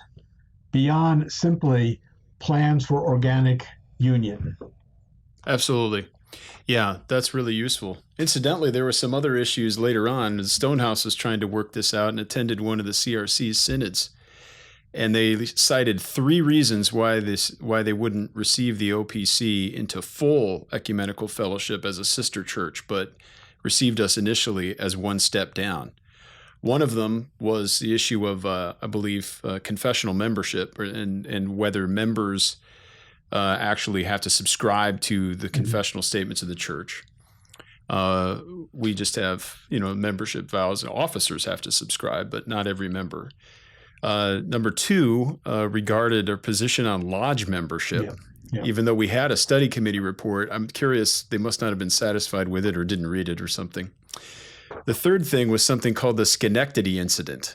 beyond simply plans for organic union. Absolutely. Yeah, that's really useful. Incidentally, there were some other issues later on. Stonehouse was trying to work this out and attended one of the CRC's synods. And they cited 3 reasons why they wouldn't receive the OPC into full ecumenical fellowship as a sister church, but received us initially as one step down. One of them was the issue of, I believe, confessional membership, and whether members actually have to subscribe to the confessional statements of the church. We just have, membership vows. Officers have to subscribe, but not every member. Number 2 regarded our position on lodge membership. Yeah. Even though we had a study committee report, I'm curious, they must not have been satisfied with it or didn't read it or something. The third thing was something called the Schenectady incident,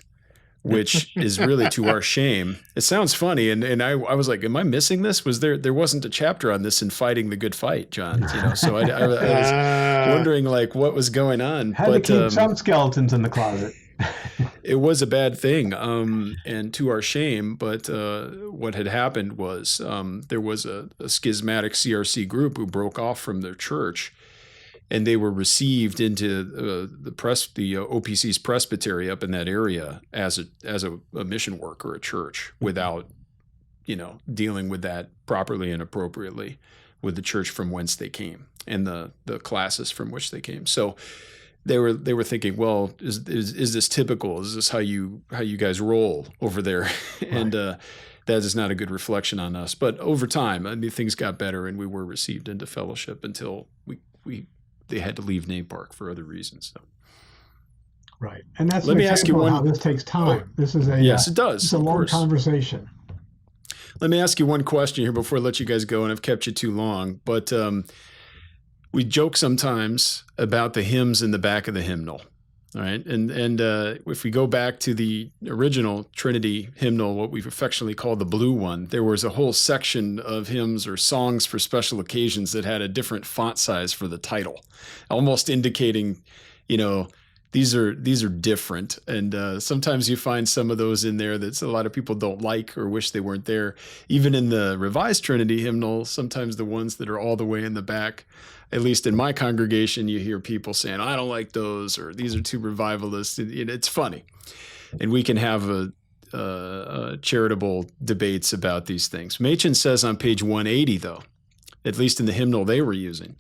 which is really to our shame. It sounds funny, and I was like, am I missing this? There wasn't a chapter on this in Fighting the Good Fight, John. So I was wondering like what was going on. Had to keep some skeletons in the closet. It was a bad thing, and to our shame, but what had happened was there was a schismatic CRC group who broke off from their church, and they were received into the OPC's presbytery up in that area as a mission work or a church without, dealing with that properly and appropriately with the church from whence they came and the classes from which they came. So they were thinking, well, is this typical? Is this how you guys roll over there? And that is not a good reflection on us. But over time, I mean, things got better, and we were received into fellowship until they had to leave NAPARC for other reasons. So. Right, and that's let me ask you one. How this takes time. This is yes, it does. It's a long conversation. Let me ask you one question here before I let you guys go, and I've kept you too long, but. We joke sometimes about the hymns in the back of the hymnal, all right? And if we go back to the original Trinity hymnal, what we've affectionately called the blue one, there was a whole section of hymns or songs for special occasions that had a different font size for the title, almost indicating, these are different. And sometimes you find some of those in there that a lot of people don't like or wish they weren't there. Even in the Revised Trinity hymnal, sometimes the ones that are all the way in the back, at least in my congregation, you hear people saying, I don't like those, or these are too revivalist. It's funny. And we can have charitable debates about these things. Machen says on page 180, though, at least in the hymnal they were using,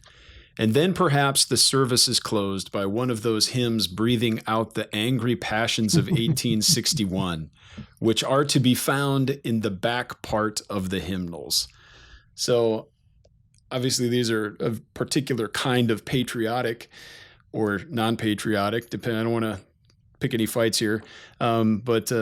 and then perhaps the service is closed by one of those hymns breathing out the angry passions of 1861, which are to be found in the back part of the hymnals. So obviously, these are a particular kind of patriotic or non-patriotic, depending. I don't want to pick any fights here, but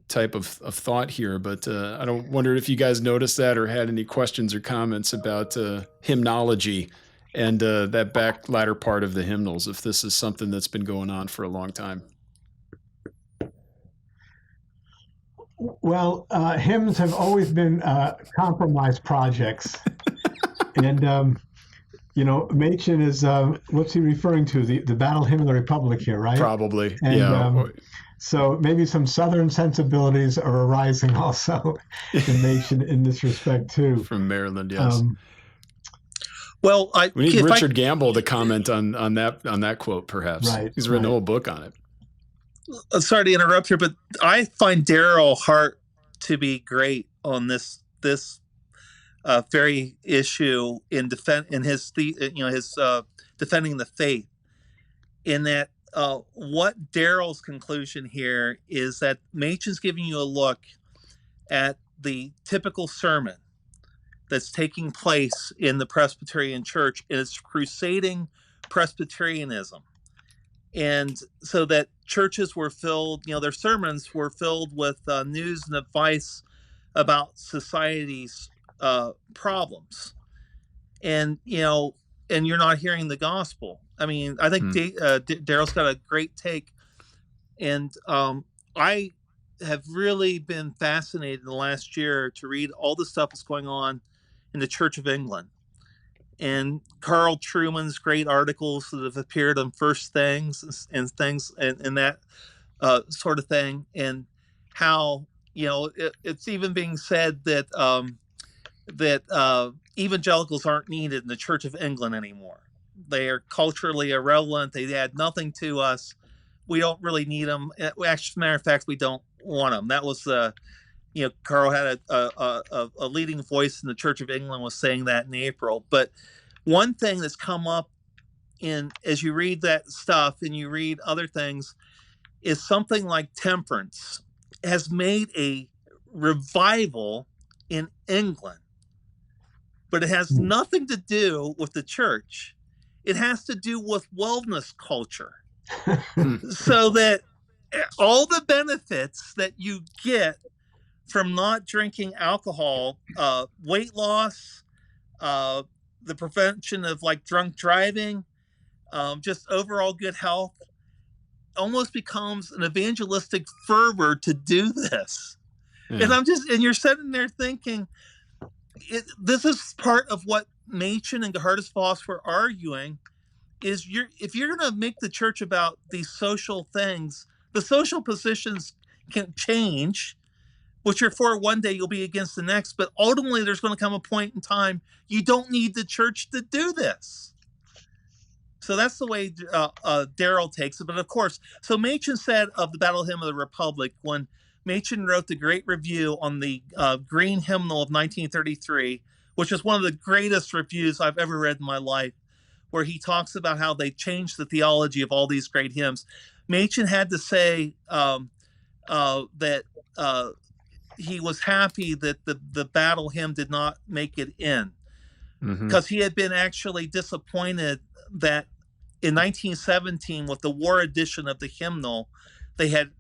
type of thought here. But I don't wonder if you guys noticed that or had any questions or comments about hymnology and that back latter part of the hymnals, if this is something that's been going on for a long time. Well, hymns have always been compromise projects. And, Machen is, what's he referring to? The Battle Hymn of the Republic here, right? Probably, and, yeah. So maybe some Southern sensibilities are arising also in Machen in this respect, too. From Maryland, yes. Well, we need Richard Gamble to comment on that quote, perhaps. Right, he's written a whole book on it. Sorry to interrupt here, but I find Darrell Hart to be great on this very issue in his defending the faith. In that, what Darrell's conclusion here is that Machen's giving you a look at the typical sermon that's taking place in the Presbyterian Church, and it's crusading Presbyterianism. And so that churches were filled, their sermons were filled with news and advice about society's problems. And, and you're not hearing the gospel. I mean, I think Darrell's got a great take. And I have really been fascinated in the last year to read all the stuff that's going on in the Church of England. And Carl Trueman's great articles that have appeared on First Things and things and that sort of thing, and how it's even being said that that evangelicals aren't needed in the Church of England anymore. They are culturally irrelevant. They add nothing to us. We don't really need them. Actually, as a matter of fact, we don't want them. That was Carl had a leading voice in the Church of England was saying that in April. But one thing that's come up as you read that stuff and you read other things is something like temperance has made a revival in England, but it has nothing to do with the church. It has to do with wellness culture. So that all the benefits that you get from not drinking alcohol, weight loss, the prevention of like drunk driving, just overall good health, almost becomes an evangelistic fervor to do this. Yeah. And you're sitting there thinking, this is part of what Machen and Gerhardus Voss were arguing, is if you're going to make the church about these social things, the social positions can change, which you're for one day, you'll be against the next. But ultimately, there's going to come a point in time you don't need the church to do this. So that's the way Darrell takes it. But of course, so Machen said of the Battle Hymn of the Republic, when Machen wrote the great review on the Green Hymnal of 1933, which is one of the greatest reviews I've ever read in my life, where he talks about how they changed the theology of all these great hymns. Machen had to say that he was happy that the battle hymn did not make it in, because he had been actually disappointed that in 1917, with the war edition of the hymnal, they had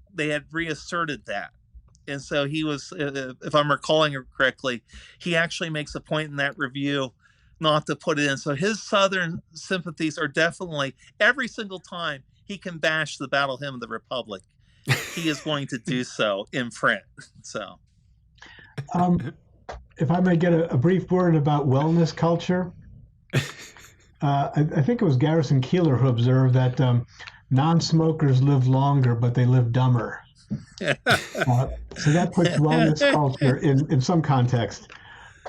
reasserted that. And so he was, if I'm recalling it correctly, he actually makes a point in that review not to put it in. So his Southern sympathies are definitely, every single time he can bash the Battle Hymn of the Republic, he is going to do so in print. So, if I may get a brief word about wellness culture. I think it was Garrison Keillor who observed that non-smokers live longer, but they live dumber. So that puts wellness culture in some context.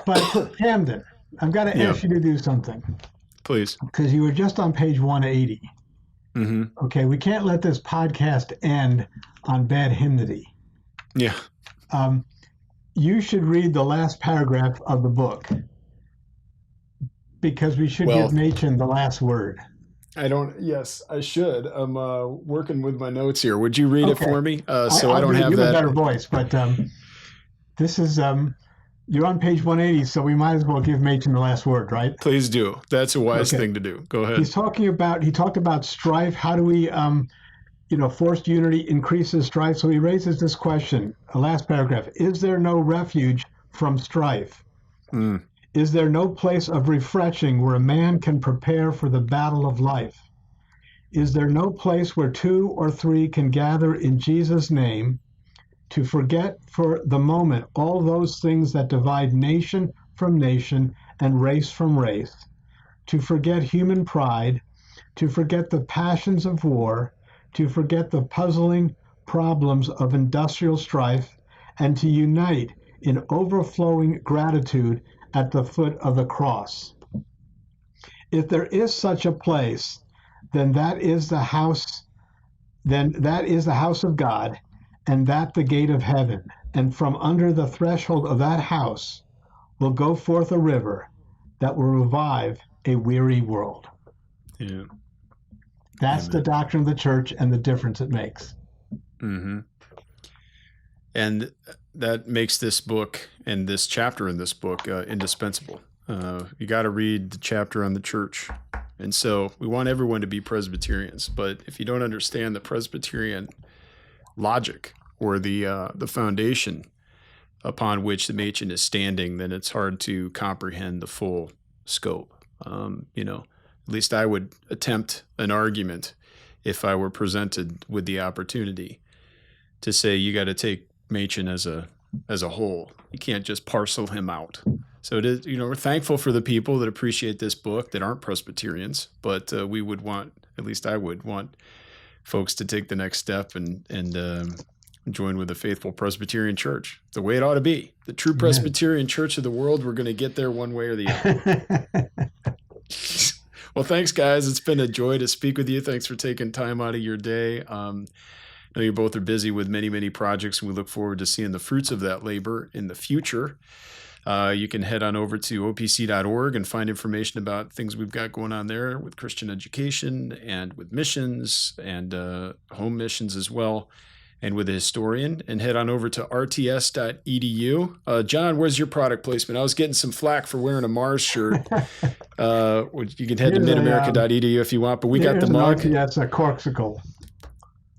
But Camden, I've got to ask you to do something. Please. Because you were just on page 180. Okay, we can't let this podcast end on bad hymnody. Yeah. You should read the last paragraph of the book, because we should give Machen the last word. Yes, I should. I'm working with my notes here. Would you read it for me? So I don't have you that. A better voice, but this is, you're on page 180, so we might as well give Machen the last word, right? Please do. That's a wise thing to do. Go ahead. He talked about strife. How do we, forced unity increases strife? So he raises this question, the last paragraph. Is there no refuge from strife? Is there no place of refreshing where a man can prepare for the battle of life? Is there no place where 2 or 3 can gather in Jesus' name to forget for the moment all those things that divide nation from nation and race from race, to forget human pride, to forget the passions of war, to forget the puzzling problems of industrial strife, and to unite in overflowing gratitude at the foot of the cross? If there is such a place, then that is the house of God, and that the gate of heaven. And from under the threshold of that house will go forth a river that will revive a weary world. Yeah. That's the doctrine of the church and the difference it makes. And that makes this book and this chapter in this book indispensable. You got to read the chapter on the church. And so we want everyone to be Presbyterians, but if you don't understand the Presbyterian logic or the foundation upon which the Machen is standing, then it's hard to comprehend the full scope. At least I would attempt an argument if I were presented with the opportunity to say you got to take Machen as a whole. You can't just parcel him out. So it is, we're thankful for the people that appreciate this book that aren't Presbyterians, but we would want, at least I would want, folks to take the next step and join with the faithful Presbyterian church, the way it ought to be. The true Presbyterian church of the world, we're going to get there one way or the other. Well, thanks, guys. It's been a joy to speak with you. Thanks for taking time out of your day. I know you both are busy with many, many projects, and we look forward to seeing the fruits of that labor in the future. You can head on over to opc.org and find information about things we've got going on there with Christian education and with missions and home missions as well, and with a historian. And head on over to rts.edu. John, where's your product placement? I was getting some flack for wearing a Mars shirt. You can head to midamerica.edu if you want, but we got the mug. RTS, a corksicle.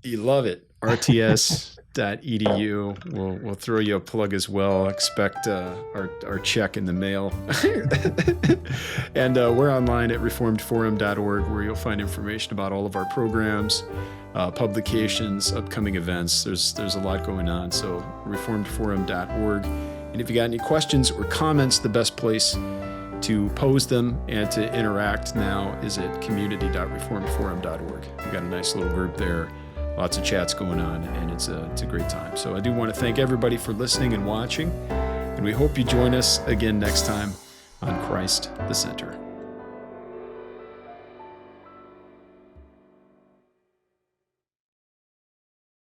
You love it. rts.edu. We'll throw you a plug as well. Expect our check in the mail. And we're online at reformedforum.org, where you'll find information about all of our programs, publications, upcoming events. There's a lot going on. So reformedforum.org. And if you got any questions or comments, the best place to pose them and to interact now is at community.reformedforum.org. We've got a nice little group there. Lots of chats going on, and it's a great time. So I do want to thank everybody for listening and watching, and we hope you join us again next time on Christ the Center.